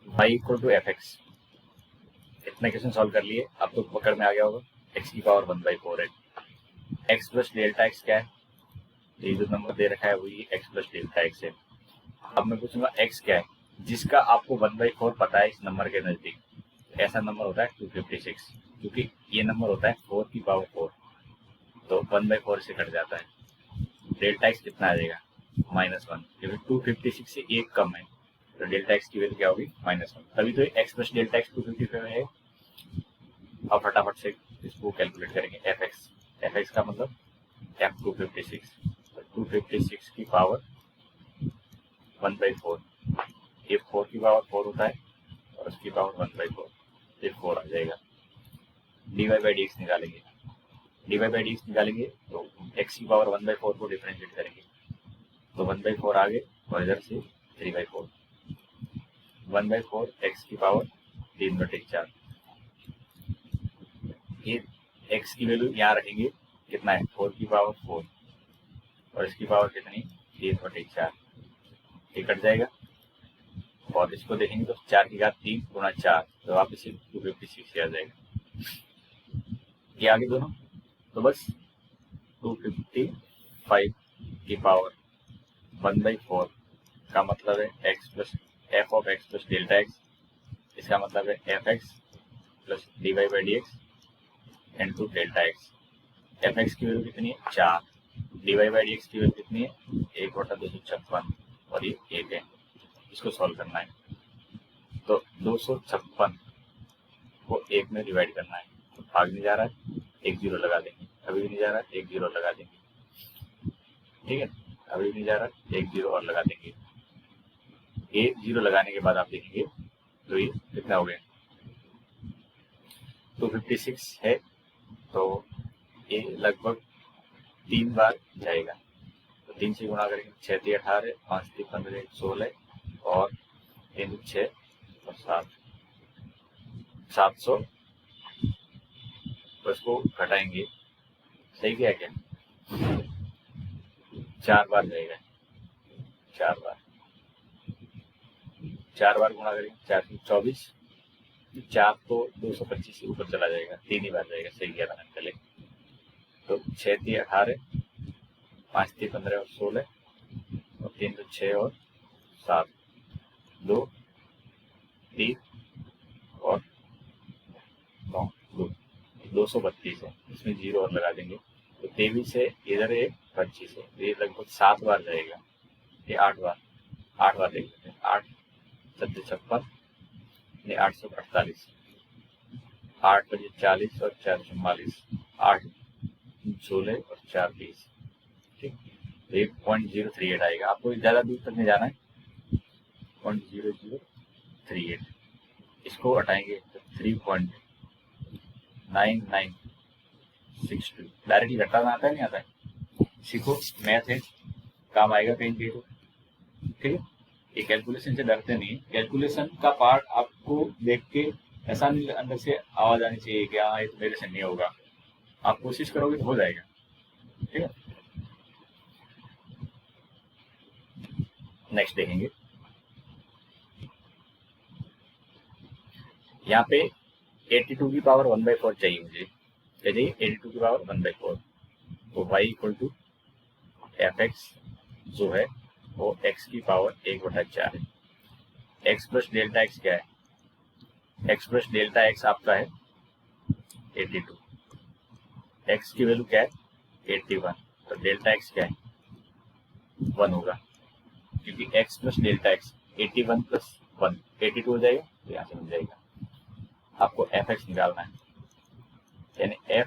y = f(x), इतने क्वेश्चन सॉल्व कर लिए, अब तो पकड़ में आ गया होगा। x की पावर 1/4 है, x + Δx क्या है, ये जो नंबर दे रखा है वही x + Δx है। अब मैं पूछूंगा x क्या है, जिसका आपको 1/4 पता है इस नंबर के नजदीक, ऐसा नंबर होता है 256, क्योंकि ये नंबर होता है 4 की पावर 4, तो 1/4 से कट जाता है। Δx कितना आ जाएगा -1, क्योंकि 256 से 1 कम है, तो Δx की वैल्यू क्या होगी -1, तभी तो x + Δx 255 है। अब फटाफट से इसको कैलकुलेट करेंगे, f(x) का मतलब f(256), 256 की पावर 1/4, ये 4 की पावर 4 होता है और उसकी पावर 1/4, फिर 4 आ जाएगा। dy/dx निकालेंगे, dy/dx निकालेंगे तो x की पावर 1/4 को डिफरेंशिएट करेंगे, तो 1/4 आगे और इधर से 3/4, 1/4 x की पावर 3/4। ये x की वैल्यू यहाँ रखेंगे, कितना है 4 की पावर 4 और इसकी पावर कितनी 3/4, ये कट जाएगा। और इसको देखेंगे तो 4 की घात 3 गुणा 4, तो वापस से 256 आ जाएगा। ये आगे दोनों, तो बस 255 की पावर 1/4 का मतलब है x + f(x + Δx), इसका मतलब है f(x + dy/dx × Δx। f(x) की वैल्यू कितनी है 4, dy/dx की वैल्यू कितनी है 1/256 और ये 1 है। इसको सॉल्व करना है, तो 256 को 1 में डिवाइड करना है, तो भाग नहीं जा रहा है 1 0 लगा देंगे, अभी भी नहीं जा रहा है 1 0 लगा देंगे, ठीक है, अभी भी नहीं जा रहा है 1 0 और लगा देंगे। 1 0 लगाने के बाद आप देखेंगे तो ये कितना हो गया 256 है, तो ये लगभग 3 बार जाएगा, तो 3 से गुणा करेंगे, 6 3 18, 5 3 15 16 और 3 6 और 7 700, तो इसको घटाएंगे, सही क्या है क्या 4 बार जाएगा, 4 बार, 4 बार गुणा करेंगे, 4 की 24, 4 तो 225 से ऊपर चला जाएगा, 3 ही बार जाएगा, सही किया मैंने पहले। तो 6 थी 18, 5 थी 15 और 16, और 3 तो 6 और 7, 2 3 और 9, 232 है, इसमें 0 और लगा देंगे। तो 23 है, इधर एक 25 है, ये लगभग 7 बार जाएगा, ये 8 बार, 8 बार देख लेते हैं। 8 7 56, 848, 8 बजे 40 और 4 44, 8 16 और 4 20, ठीक। तो 1.038 आएगा। आपको ज़्यादा दूर तक नहीं जाना है, 0.0038, इसको हटाएंगे तो 3.9962। डायरेक्टली घटाना आता है, नहीं आता है, सीखो, मैथ है, काम आएगा कहीं कहीं तो, ठीक है। ये कैलकुलेशन से डरते नहीं, कैलकुलेशन का पार्ट आपको देख के ऐसा नहीं अंदर से आवाज आनी चाहिए कि हाँ ये तो मेरे से नहीं होगा, आप कोशिश करोगे तो हो जाएगा, ठीक है। नेक्स्ट देखेंगे, यहाँ पे 82 की पावर 1/4 चाहिए मुझे, क्या चाहिए, 82 की पावर 1/4। तो y equal to F x जो है वो x की पावर 1/4 है। x प्लस डेल्टा एक्स क्या है, x प्लस डेल्टा एक्स आपका है 82, x की वैल्यू क्या है 81, तो डेल्टा एक्स क्या है 1 होगा, क्योंकि x plus delta x 81 plus 1 82 हो जाएगा, तो यहाँ से मिल जाएगा। आपको एफ एक्स निकालना है, यानी एफ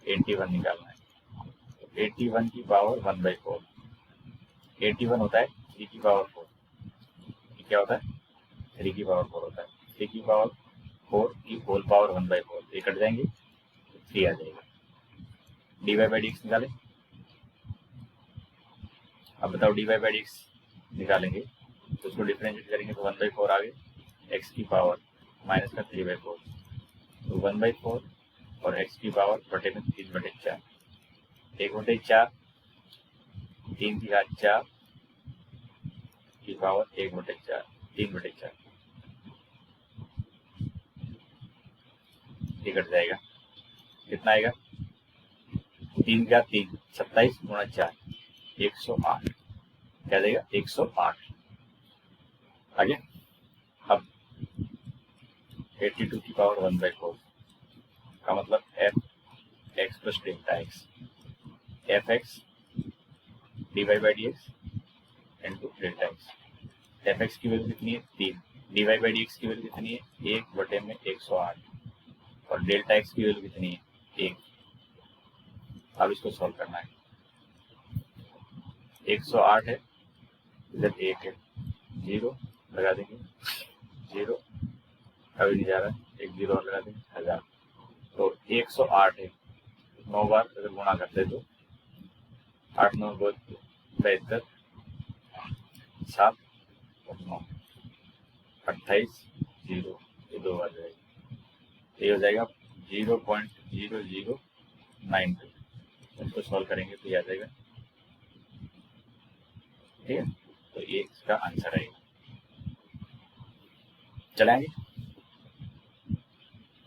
81 निकालना है। तो 81 की पावर 1/4, 81 होता है 3 की पावर 4, क्या होता है 3 की पावर 4 होता है, 3 की पावर 4 की होल पावर 1/4, ये कट जाएंगे, 3 आ जाएगा। D Y by D x निकालें, अब बताओ d Y by D x निकालेंगे तो उसको डिफरेंशिएट करेंगे तो 1/4 आ गए, एक्स की पावर माइनस का 3/4, तो 1/4 और एक्स की पावर बटे में 3/4, 1/4, 3 की घात 4 की पावर 1/4, 3/4, ये कट जाएगा, कितना आएगा 3 का 3 27 गुणा 4 108, क्या देगा 108। आगे अब 82 की पावर 1/4 का मतलब f x plus delta x, f x d Y by D x into delta x. F x की वैल्यू कितनी है 3, d Y by D x की वैल्यू कितनी है 1/108, और डेल्टा एक्स की वैल्यू कितनी है 1। अब इसको सॉल्व करना है, 108 है, इधर 1 है, 0 लगा देंगे, 0 अभी नहीं जा रहा है, 1 0 और लगा देंगे 1000, तो 108 है, 9 बार अगर गुणा करते तो 8 9 72, 7 और 9 28, 0, ये 2 बार जाएगा, ये हो जाएगा 0.0092। इसको सॉल्व करेंगे तो ये आ जाएगा, ठीक है। तो ये इसका आंसर रहेगा। चलाएंगे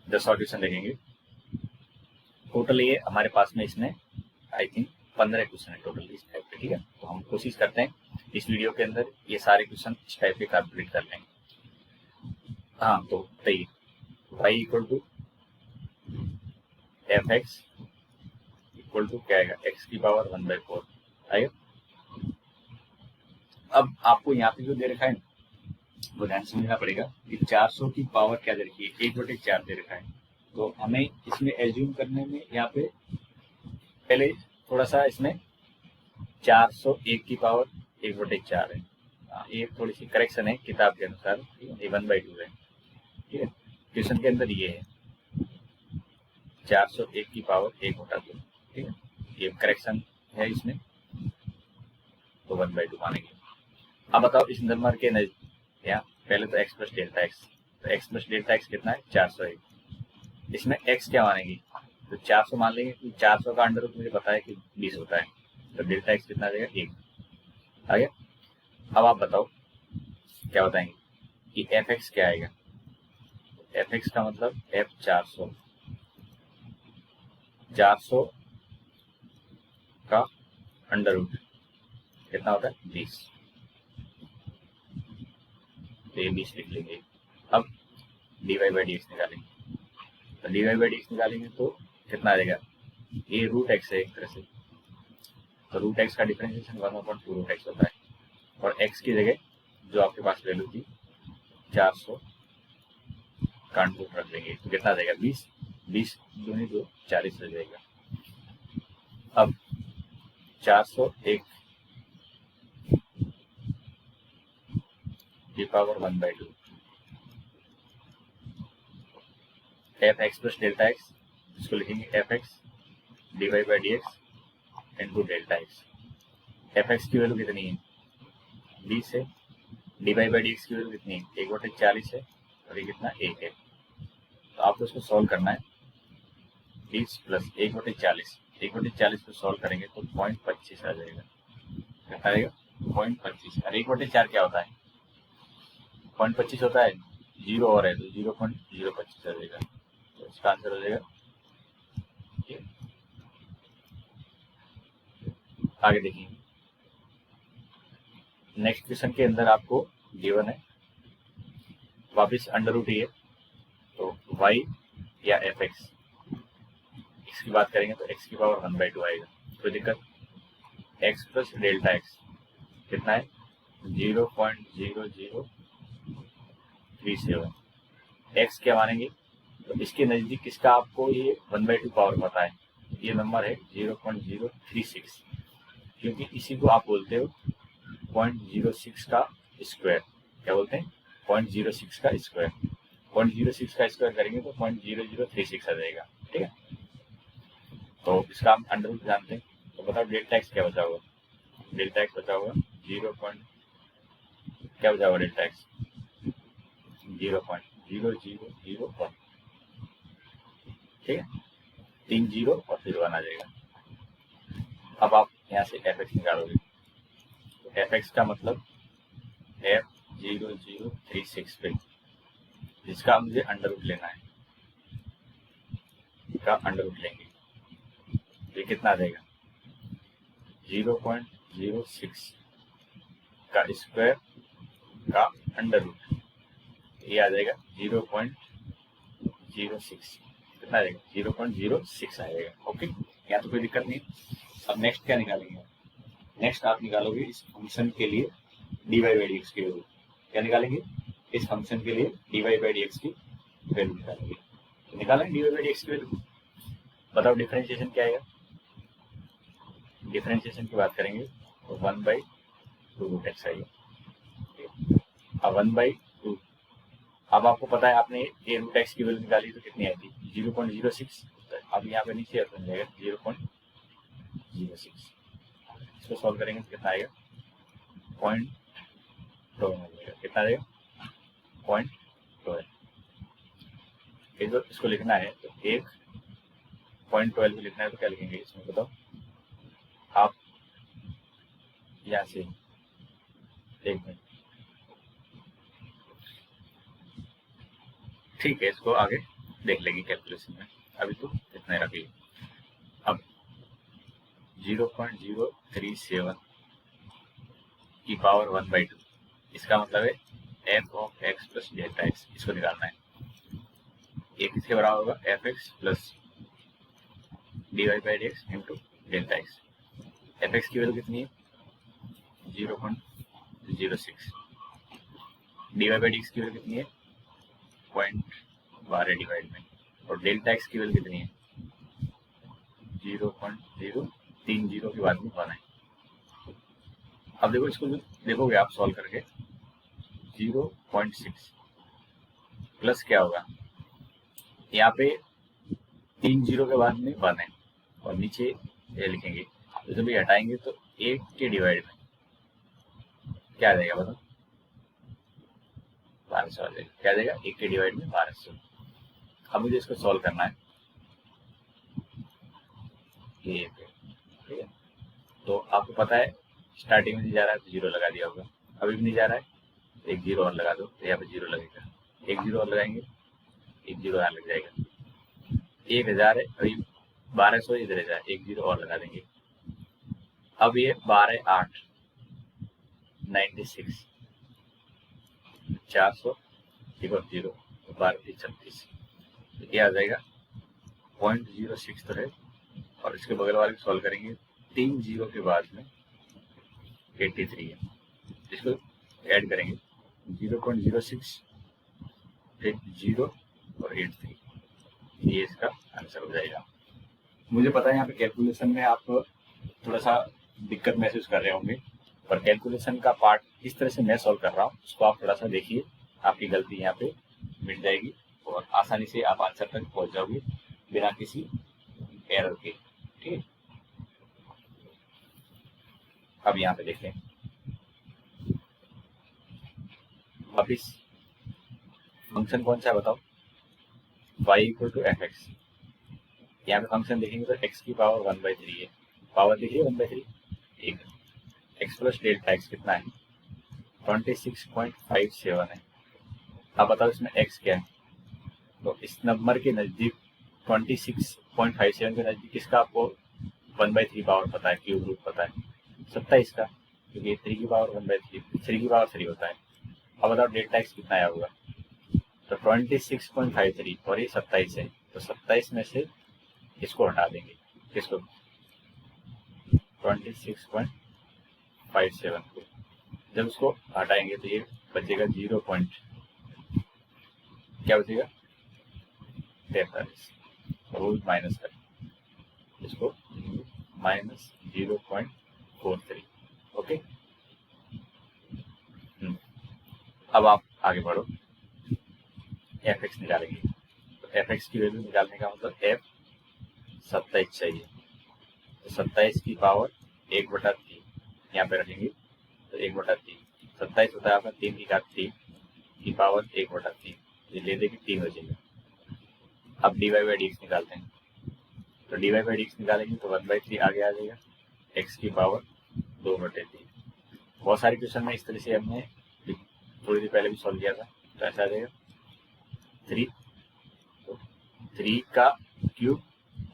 द सॉल्यूशन देखेंगे। टोटल ये हमारे पास में इसमें आई थिंक 15 क्वेश्चन है टोटल इस टाइप के, ठीक है। तो हम कोशिश करते हैं इस वीडियो के अंदर ये सारे क्वेश्चन इस टाइप के कंप्लीट कर लेंगे। हाँ, तो बताइए y equal to F x equal to क्या आएगा x की पावर 1/4 आएगा। अब आपको यहाँ पे जो दे रखा है वो ध्यान समझना पड़ेगा कि 400 की पावर क्या दे रखी है 1/4 दे रखा है, तो हमें इसमें एज्यूम करने में यहाँ पे पहले थोड़ा सा इसमें 401 की पावर 1/4 है, ये थोड़ी सी करेक्शन है किताब के अनुसार, ये 1/2 है, ठीक है। क्वेश्चन के अंदर ये है 401 की पावर 1/2, ठीक है, ये करेक्शन है इसमें, तो 1/2 मानेंगे। अब बताओ इस नंबर के यहाँ पहले तो x प्लस डेल्टा एक्स, तो x प्लस डेल्टा एक्स कितना है 401, इसमें x क्या मानेंगे तो 400 मान लेंगे, क्योंकि 400 का अंडर रूट मुझे पता है कि 20 होता है, तो डेल्टा एक्स कितना आ जाएगा, 1 आ गया। अब आप बताओ क्या बताएंगे कि एफ एक्स क्या आएगा। एफ एक्स का मतलब एफ 400 का अंडर रूट कितना होता है, 20। तो ये 20 लिख लेंगे। अब d Y by D x निकालेंगे। तो d Y by D x निकालेंगे तो कितना आ जाएगा, ये रूट एक्स है एक तरह से, तो रूट एक्स का डिफरेंशिएशन 1/2 रूट एक्स होता है, और एक्स की जगह जो आपके पास वैल्यू थी 400 का अंडर रूट रख देंगे। तो कितना आ जाएगा, 20 20 दूनी 2 40 हो जाएगा। अब 401 की power 1/2 f x plus delta x, इसको लिखेंगे f x d Y by D x into delta x. F x की वैल्यू कितनी है, 20 है। D Y by D x की वैल्यू कितनी है, 1/40 है, और ये कितना 1 है। तो आपको इसको सॉल्व करना है, 20 प्लस 1/40, 1/40 को सॉल्व करेंगे तो 0.25 आ जाएगा। कितना आएगा, 0.25। और 1/4 क्या होता है, 0.25 होता है, 0 और है तो 0.025 आ जाएगा। तो इसका आंसर हो जाएगा। आगे देखिए, नेक्स्ट क्वेश्चन के अंदर आपको गिवन है वापिस अंडर रूट है, तो y या एफ एक्स की बात करेंगे तो x की पावर 1/2 आएगा। कोई दिक्कत, x प्लस डेल्टा एक्स कितना है, 0.0037। x क्या मानेंगे, तो इसके नज़दीक किसका आपको ये 1/2 पावर पता है, ये नंबर है 0.036, क्योंकि इसी को आप बोलते हो 0.06 का स्क्वायर। क्या बोलते हैं, 0.06 का स्क्वायर। 0.06 का स्क्वायर करेंगे तो 0.0036 आ जाएगा। ठीक है, तो इसका हम अंडर रूट जानते हैं। तो बताओ डेल्टा एक्स क्या बचा होगा, डेल्टा एक्स बचा होगा 0. क्या बचा होगा डेल्टा एक्स, 0.0001। ठीक है, 3 0 और फिर 1 आ जाएगा। अब आप यहाँ से एफ एक्स निकालोगे, तो एफ एक्स का मतलब F0036 पे, जिसका मुझे अंडर रूट लेना है, का अंडर रूट लेंगे, ये कितना आ जाएगा, 0.06 का स्क्वायर का अंडर रूट, ये आ जाएगा 0.06। कितना आ जाएगा, 0.06 आ जाएगा। ओके, यहाँ तो कोई दिक्कत नहीं। अब नेक्स्ट क्या निकालेंगे, नेक्स्ट आप निकालोगे इस फंक्शन के लिए d Y by D x की वैल्यू। क्या निकालेंगे, इस फंक्शन के लिए d Y by D x की वैल्यू निकालेंगे। तो निकालेंगे d Y by D x की वैल्यू। बताओ डिफरेंशिएशन क्या आएगा, डिफरेंशिएशन की बात करेंगे तो 1/2 रूट एक्स आएगा। अब 1/2, अब आपको पता है आपने ये रूट एक्स की वैल्यू निकाली तो कितनी आई थी, 0.06। अब यहाँ पे नीचे बन जाएगा 0.06। इसको सॉल्व करेंगे तो कितना आएगा, 0.12। कितना आएगा, 0.12। इसको लिखना है तो 1.12 लिखना है तो क्या लिखेंगे इसमें, बताओ आप। यहाँ से 1 मिनट, ठीक है, इसको आगे देख लेंगे कैलकुलेशन में, अभी तो इतना ही रखिए। अब 0.037 की पावर 1/2, इसका मतलब है F of x plus delta x, इसको निकालना है। ये किसके बराबर होगा, F x plus D Y by D x into delta x. F x की वैल्यू कितनी है, 0.06। D Y by D x की वैल्यू कितनी है, 0.12 डिवाइड में, और डेल्टा एक्स की वैल्यू कितनी है, 0.030 के बाद में 1 है। अब देखो, इसको देखोगे आप सॉल्व करके, 0.6 प्लस क्या होगा, यहाँ पे 3 0 के बाद में 1 है, और नीचे ये लिखेंगे, तो जब ये हटाएंगे तो 1 के डिवाइड में क्या आ जाएगा, बताओ, 1200 आ जाएगा। क्या आ जाएगा, 1 के डिवाइड में 1200। अब मुझे इसको सॉल्व करना है, ये ठीक है। तो आपको पता है स्टार्टिंग में नहीं जा रहा है तो जीरो लगा दिया होगा, अभी भी नहीं जा रहा है तो एक जीरो और लगा दो, तो यहाँ पे जीरो लगेगा, एक जीरो और लगाएंगे, एक जीरो यहाँ लग जाएगा, 1000 है, अभी 1200 इधर जाए, एक जीरो और लगा देंगे, अब ये 12 8 96 400 एक और जीरो, 12 36, ये आ जाएगा 0.06 तो है, और इसके बगल वाले को सॉल्व करेंगे, 3 जीरो के बाद में 83 है, इसको ऐड करेंगे 0.06 फिर जीरो और 83, ये इसका आंसर हो जाएगा। मुझे पता है यहाँ पे कैलकुलेशन में आप थोड़ा सा दिक्कत महसूस कर रहे होंगे, पर कैलकुलेशन का पार्ट इस तरह से मैं सॉल्व कर रहा हूँ, उसको आप थोड़ा सा देखिए, आपकी गलती यहाँ पे मिट जाएगी और आसानी से आप आंसर तक पहुंच जाओगे बिना किसी एरर के। ठीक है, अब यहाँ पे देखें, अब इस फंक्शन कौन सा है बताओ, y equal to F x, यहाँ पे फंक्शन देखेंगे तो x की पावर 1/3 है, पावर देखिए 1/3, एक x प्लस डेल्टा x कितना है 26.57 है। अब बताओ इसमें x क्या है, तो इस नंबर के नज़दीक 26.57 के नज़दीक किसका आपको 1/3 पावर पता है, क्यूब रूट पता है 27 का, क्योंकि 3 की पावर 1/3, 3 की पावर 3 होता है। अब बताओ डेल्टा x कितना आया होगा, तो 26.53 और ये 27 है, तो 27 में से इसको हटा देंगे, किसको 26.57 को, जब उसको हटाएंगे तो ये बचेगा 0 पॉइंट, क्या बचेगा 43, और वो माइनस कर इसको -0.43। ओके, अब आप आगे बढ़ो, एफ एक्स निकालेंगे, तो एफ एक्स की वैल्यू निकालने का मतलब एफ 27 चाहिए, तो 27 की पावर 1/3 यहाँ पे रखेंगे, तो 1/3 27 होता है आपका 3 की घात 3 की पावर 1/3, ये ले देंगे 3 बचेगा। अब dy/dx निकालते हैं, तो dy/dx निकालेंगे तो 1/3 आगे आ जाएगा, x की पावर 2/3। बहुत सारे क्वेश्चन में इस तरह से हमने थोड़ी देर पहले भी सॉल्व किया था, तो ऐसा आ जाएगा 3, तो 3 का क्यूब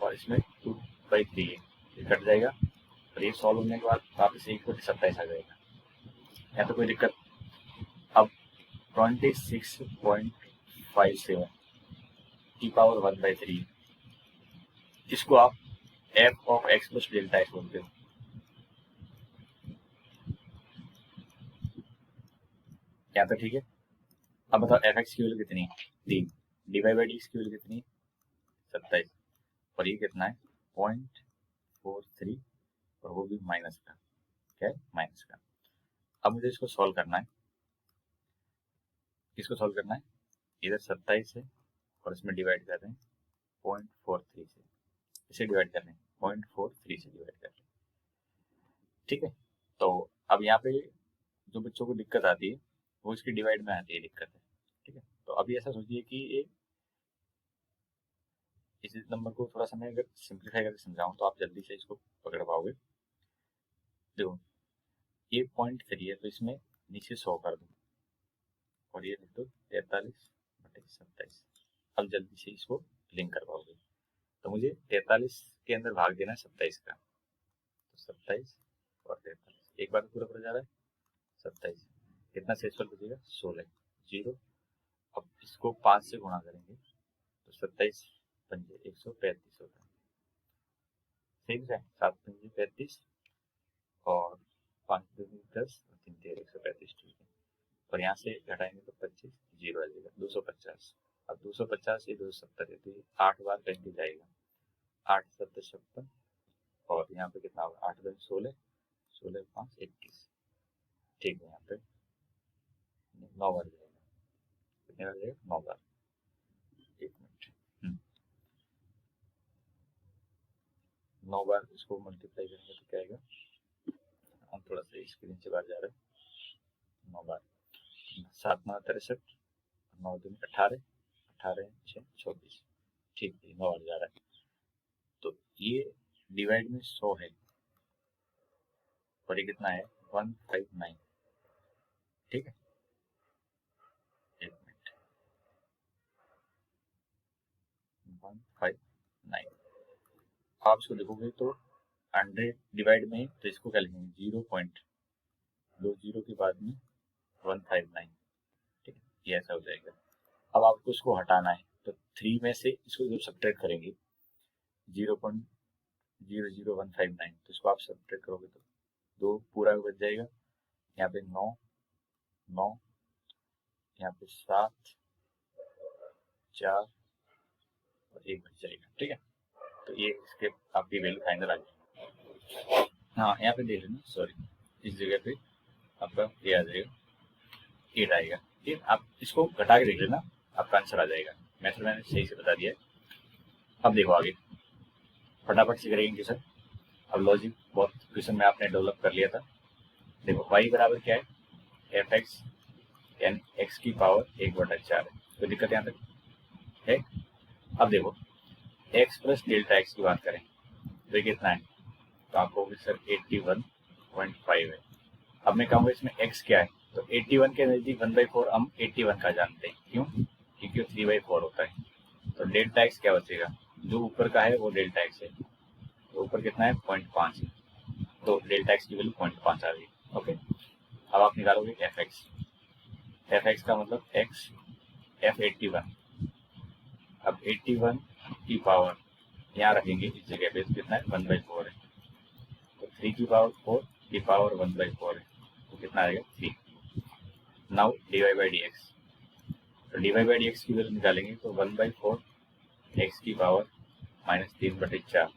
और इसमें 2/3 है, ये कट जाएगा, और ये सॉल्व होने के बाद वापस 1/27 आ जाएगा, यहाँ तो कोई दिक्कत। अब 26.57 की पावर 1/3, इसको आप F of x plus delta x बोलते हो। यहाँ तक ठीक है। अब बताओ एफ एक्स की वैल्यू कितनी है 3, dy/dx की वैल्यू कितनी है 27, और ये कितना है 0.43, और वो भी माइनस का, क्या है माइनस का। अब मुझे इसको सॉल्व करना है, किसको सॉल्व करना है, इधर 27 है और इसमें डिवाइड कर रहे हैं 0.43 से, इसे डिवाइड कर रहे हैं 0.43 से डिवाइड कर रहे हैं। ठीक है, तो अब यहाँ पे जो बच्चों को दिक्कत आती है वो इसकी डिवाइड में आती है दिक्कत है। ठीक है, तो अभी ऐसा सोचिए कि ये इस नंबर को थोड़ा सा मैं अगर सिंप्लीफाई करके समझाऊं तो आप जल्दी से इसको पकड़ पाओगे। देखो ये 0.3 है, तो इसमें नीचे 100 कर दो और ये लिख दो 43/27, अब जल्दी से इसको लिंक कर पाओगे। तो मुझे 43 के अंदर भाग देना है 27 का, तो 27 और 43 एक बार पूरा पूरा जा रहा है 27, कितना शेषफल बचेगा 16, जीरो। अब इसको 5 से गुणा करेंगे तो 27 पंजे 135 होता है, ठीक है, 7 पंजे 35 और 5 दूनी 10 और 3 13 135, ठीक है। और यहाँ से घटाएंगे तो 25, जीरो आ जाएगा 250। अब 250 ये 270 है, तो ये 8 बार कहीं जाएगा, 8 7 56, और यहाँ पे कितना होगा 8 10 16, 16 5 21, ठीक है, यहाँ पे 9 बार जाएगा, कितने बार जाएगा 9 बार, 1 मिनट 9 बार इसको मल्टीप्लाई करेंगे तो क्या आएगा, हम थोड़ा सा स्क्रीन से बाहर जा रहे हैं, 9 बार 7 9 63, 9 दूनी 18, 18 6 24, ठीक है 9 बार जा रहा है। तो ये डिवाइड में 100 है, और ये कितना है 159। ठीक है, एक मिनट, 159। आप इसको देखोगे तो 100 डिवाइड में, तो इसको क्या लिखेंगे 0.20 के बाद में 159। ठीक है, ये ऐसा हो जाएगा। अब आपको इसको हटाना है, तो 3 में से इसको जब सब्ट्रैक्ट करेंगे 0.00159, तो इसको आप सब्ट्रैक्ट करोगे तो 2 पूरा बच जाएगा, यहाँ पे 9, 9, यहाँ पे 7, 4 और 1 बच जाएगा। ठीक है, तो ये इसके आपकी वैल्यू फाइनल आ जाएगी। हाँ, यहाँ पे देख लेना, सॉरी, इस जगह पे आपका ये आ जाएगा, 8 आएगा। ठीक है, आप इसको घटा के देख लेना, आपका आंसर आ जाएगा। मैथड मैंने सही से बता दिया है। अब देखो आगे फटाफट से करेंगे सर। अब लॉजिक बहुत क्वेश्चन में आपने डेवलप कर लिया था। देखो y बराबर क्या है, एफ एक्स यानी एक्स की पावर 1/4 है। कोई दिक्कत यहाँ तक है? अब देखो x प्लस डेल्टा एक्स की बात करें तो कितना है, तो आपको सर 81.5 है। अब मैं कहूँगा इसमें x क्या है, तो 81 के नजदीक 1/4 हम 81 का जानते हैं। क्यों? क्योंकि 3/4 होता है। तो डेल्टा एक्स क्या बचेगा, जो ऊपर का है वो डेल्टा एक्स है, तो ऊपर कितना है 0.5 है, तो डेल्टा एक्स की वैल्यू 0.5 आ गई। ओके, अब आप निकालोगे एफ एक्स। एफ एक्स का मतलब एक्स एफ 81। अब 81 की पावर यहाँ रखेंगे इस जगह पे, कितना है 1/4 है, तो 3 की पावर 4 की पावर 1/4 है, तो कितना आएगा 3। Now divide by D x, तो डिवाइड बाई डी एक्स की वैल्यू निकालेंगे तो 1/4 एक्स की पावर -3/4।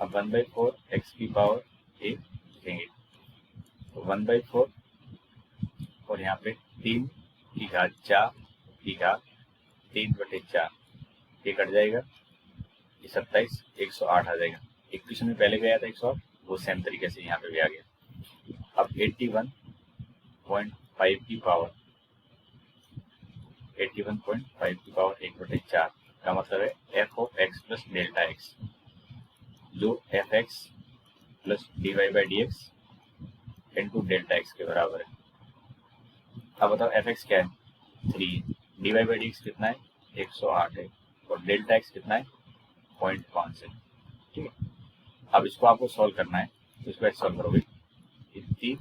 अब 1/4 एक्स की पावर 1 लिखेंगे, तो 1/4 और यहाँ पे 3 की घात 4 की घात 3/4, ये कट जाएगा, ये 27, 108 आ जाएगा। एक क्वेश्चन में पहले भी आया था 108, वो सेम तरीके से यहाँ पे भी आ गया। अब 81.5 की पावर 1/4 का मतलब है F of x plus delta X, जो F x plus D Y by D x into delta x के बराबर है। अब बताओ एफ एक्स क्या है 3, d Y by D x कितना है 108 है, और डेल्टा एक्स कितना है 0.5 है। ठीक है, अब इसको आपको सॉल्व करना है, तो इसको ऐसे सॉल्व करोगे 3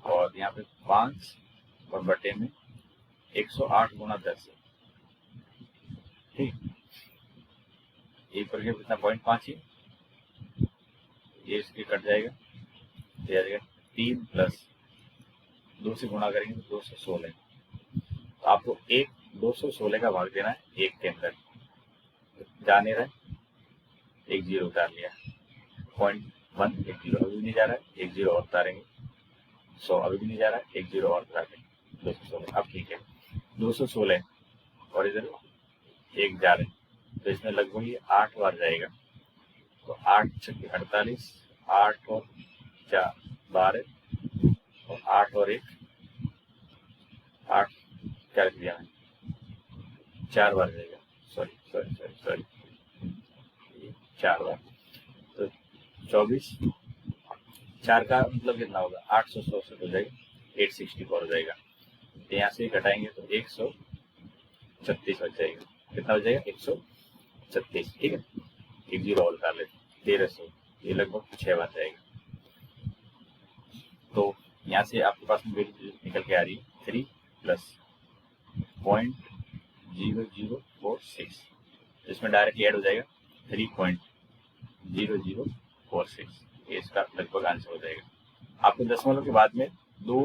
और यहाँ पे 5 और बटे में 108 गुना 10 है। ठीक, ये पर कितना 0.5 है, ये इसके कट जाएगा, ये आ जाएगा 3 प्लस 2 से गुणा करेंगे तो 216। तो आपको 216 का भाग देना है 1 के अंदर, जाने रहे 1 0 उतार लिया, 0.1 1 0 अभी भी नहीं जा रहा है, 1 0 और उतारेंगे, 100 अभी भी नहीं जा रहा है, 1 0 और उतार लेंगे, 216। अब ठीक है 216 और इधर 1 जा रहे हैं, तो इसमें लगभग ये 8 बार जाएगा, तो 8 छक्के 48, 8 और 4 12 और 8 और 1 8, क्या रख दिया मैंने 4 बार जाएगा, सॉरी 4 बार, तो 24, 4 का मतलब कितना होगा 864 हो जाएगा, 864 हो जाएगा। तो यहाँ से घटाएंगे तो 136 बच जाएगा, कितना हो जाएगा 136। ठीक है, 1 0 और उतार लेते 1300, ये लगभग 6 बार जाएगा। तो यहाँ से आपके पास में वैल्यू निकल के आ रही है 3 प्लस 0.0046, इसमें डायरेक्टली ऐड हो जाएगा 3.0046, ये इसका लगभग आंसर हो जाएगा। आपको दशमलव के बाद में 2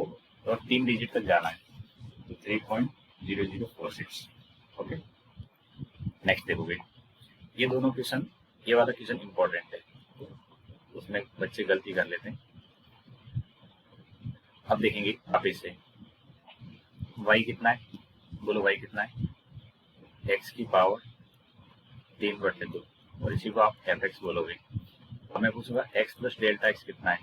और 3 डिजिट तक जाना है, तो 3.0046। ओके, नेक्स्ट देखोगे ये दोनों क्वेश्चन, ये वाला क्वेश्चन इंपॉर्टेंट है, उसमें बच्चे गलती कर लेते हैं। अब देखेंगे आप इसे y कितना है, बोलो y कितना है, x की पावर 3/2, और इसी को आप एफ एक्स बोलोगे। हमें पूछूंगा x प्लस डेल्टा एक्स कितना है,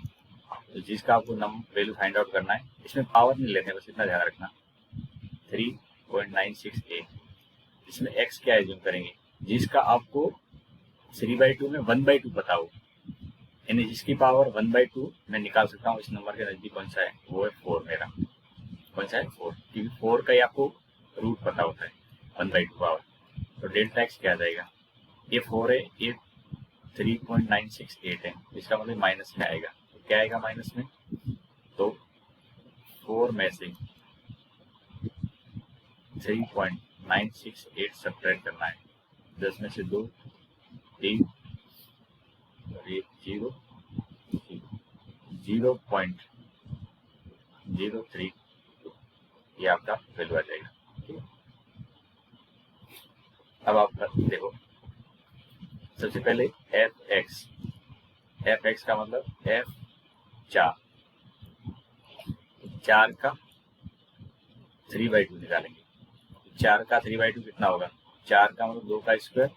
तो जिसका आपको वैल्यू फाइंड आउट करना है, इसमें पावर नहीं लेते, बस इतना ध्यान रखना 3.968। इसमें x क्या एज्यूम करेंगे, जिसका आपको 3/2 में 1/2 पता हो, यानी जिसकी पावर 1/2 मैं निकाल सकता हूँ इस नंबर के नजदीक कौन सा है, वो है 4 मेरा। कौन सा है, 4, क्योंकि 4 का ही आपको रूट पता होता है 1/2 पावर। तो डेल्टा एक्स क्या आ जाएगा, ये 4 है, ये 3.968 है, इसका मतलब माइनस में आएगा। तो क्या आएगा माइनस में, तो 4 में से 3.968 सब्ट्रैक्ट करना है। 10 में से 2, 3 और 1 0, 0.03 ये आपका वैल्यू आ जाएगा। ठीक है, अब आप देखो, सबसे पहले एफ एक्स का मतलब एफ 4 का 3/2 निकालेंगे। 4 का 3/2 कितना होगा, 4 का मतलब 2 का स्क्वायर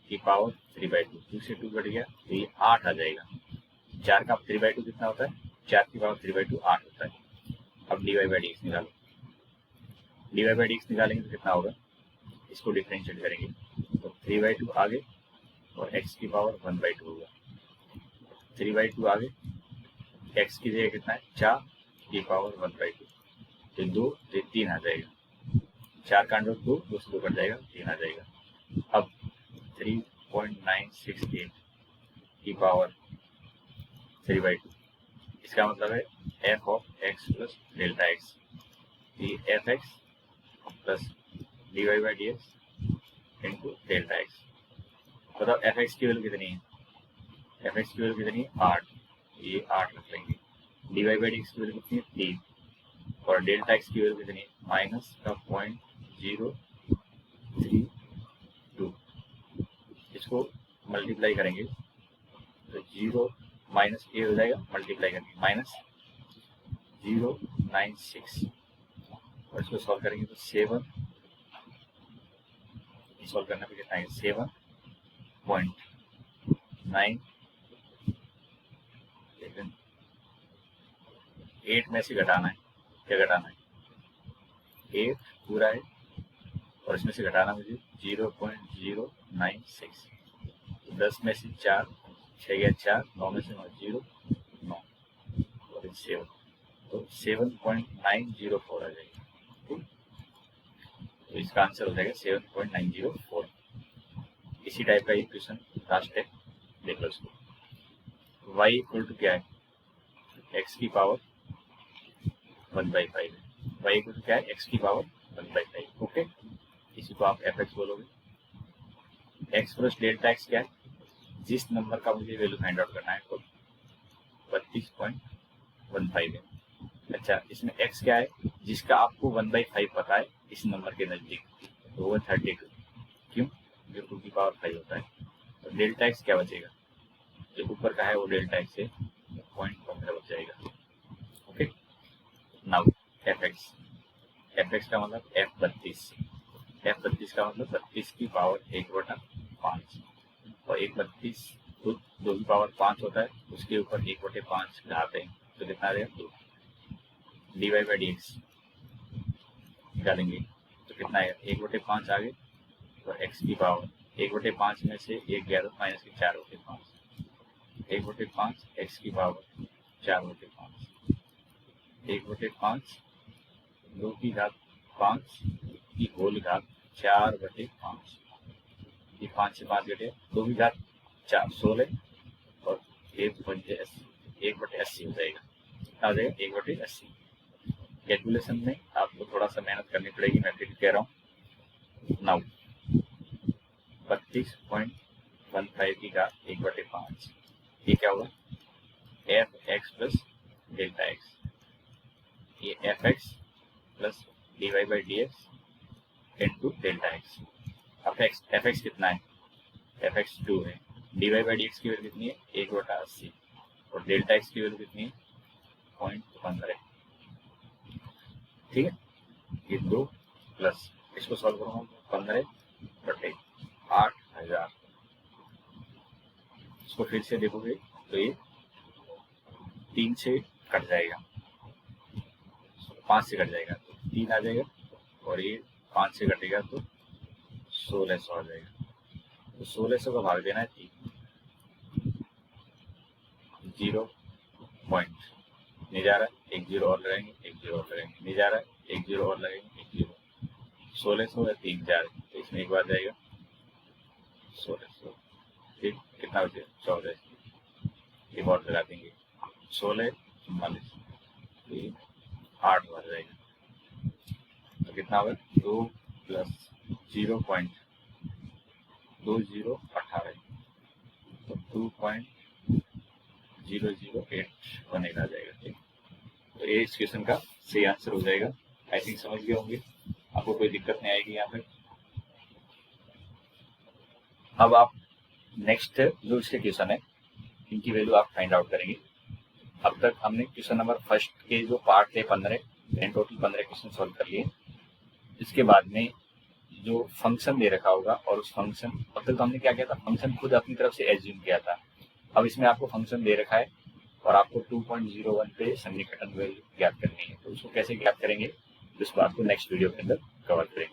की पावर 3/2, 2 से 2 कट गया तो ये 8 आ जाएगा। 4 का 3/2 कितना होता है, 4 की पावर 3/2 8 होता है। अब dy/dx निकालो, dy/dx निकालेंगे तो कितना होगा, इसको डिफरेंशिएट करेंगे तो 3/2 आगे और x की पावर 1/2 होगा। 3/2 आगे, x की जगह कितना है 4 की पावर 1/2, तो 2 से 3 आ जाएगा। 4 का अंडर 2, 2 से 2 कट जाएगा, 3 आ जाएगा। अब 3.968 की पावर 3/2, इसका मतलब है F of x plus delta x, f x plus dy/dx into delta x. बताओ एफ एक्स की वैल्यू कितनी है, एफ एक्स की वैल्यू कितनी है 8, ये 8 रख लेंगे। dy/dx की वैल्यू कितनी है 3 और डेल्टा एक्स की वैल्यू कितनी है माइनस का 0.032, इसको मल्टीप्लाई करेंगे तो 0 माइनस ए हो जाएगा, मल्टीप्लाई करेंगे माइनस 096 और इसको सॉल्व करेंगे तो 7 सॉल्व करने पे कितना है 7.9, 8 में से घटाना है, क्या घटाना है 8 पूरा है और इसमें से घटाना मुझे 0.096, 10 में से 4, 6 या 4, 9 में से 9, 0 9 और 7, तो 7.904 आ जाएगा। ठीक, तो इसका आंसर हो जाएगा 7.904। इसी टाइप का इक्वेशन लास्ट है, देख लो इसको। y इक्वल टू क्या है, x की पावर 1/5 है, y इक्वल टू क्या है x की पावर 1/5। ओके, इसी को आप एफ एक्स बोलोगे। x प्लस डेल्टा एक्स क्या है, जिस नंबर का मुझे वैल्यू फाइंड आउट करना है तो 32.15 है। अच्छा, इसमें x क्या है, जिसका आपको 1/5 पता है इस नंबर के नजदीक, तो वो 32, क्यों, जो 2 की पावर 5 होता है। तो डेल्टा एक्स क्या बचेगा, जो ऊपर का है वो डेल्टा एक्स से 0.15 बच जाएगा। ओके, नाउ एफ एक्स का मतलब f32 का मतलब 32 की पावर 1/5 और 1/32 तो 2 की पावर 5 होता है, उसके ऊपर 1/5 घाते हैं तो कितना रहेगा 2। dy/dx निकालेंगे तो कितना है 1/5 आगे और x की पावर 1/5 में से 1 गया तो माइनस के 4/5, 1/5 x की पावर 4/5, 1/5 2 की घात 5 की होल घात 4/5, ये 5 से 5 घटे 2 की घात 4 16 और 1/80 हो जाएगा, आ जाएगा 1/80। कैलकुलेशन में आपको थोड़ा सा मेहनत करनी पड़ेगी, मैं फिर कह रहा हूँ। नाउ 32.15 की घात 1/5, ये क्या होगा F x plus delta X, ये F x plus dy/dx into delta x. अब एफ एक्स कितना है, एफ एक्स 2 है, dy/dx की वैल्यू कितनी है 1/80 और डेल्टा एक्स की वैल्यू कितनी है 0.15। ठीक है, ये 2 प्लस इसको सॉल्व करूँगा 15/8000, इसको फिर से देखोगे तो ये 3 से कट जाएगा, 5 से कट जाएगा तो 3 आ जाएगा और ये 5 से कटेगा तो 1600 आ जाएगा। तो 1600 का भाग देना है 3, 0 पॉइंट नहीं जा रहा है, 1 जीरो और लगाएंगे, 1 जीरो और लगाएंगे, नहीं जा रहा है, 1 जीरो और लगाएंगे, 1 जीरो, 1600 है, 3 जा रहे हैं, तो इसमें एक बार जाएगा 1600, फिर कितना बचे 14, एक और लगा देंगे 16 44, फिर 8 बार जाएगा, तो कितना होगा 2 प्लस 0.20 18, तो 2.008 बनेगा आ जाएगा। ठीक, तो ये इस क्वेश्चन का सही आंसर हो जाएगा। आई थिंक समझ गए होंगे, आपको कोई दिक्कत नहीं आएगी यहाँ पे। अब आप नेक्स्ट जो इसके क्वेश्चन है इनकी वैल्यू आप फाइंड आउट करेंगे। अब तक हमने क्वेश्चन नंबर फर्स्ट के जो पार्ट थे 15, इन टोटल 15 क्वेश्चन सॉल्व कर लिए। इसके बाद में जो फंक्शन दे रखा होगा और उस फंक्शन, अब तक तो हमने क्या किया था, फंक्शन खुद अपनी तरफ से एज्यूम किया था। अब इसमें आपको फंक्शन दे रखा है और आपको 2.01 पे सन्निकटन वैल्यू ज्ञात करनी है, तो उसको कैसे ज्ञात करेंगे इस बात को नेक्स्ट वीडियो के अंदर कवर करेंगे।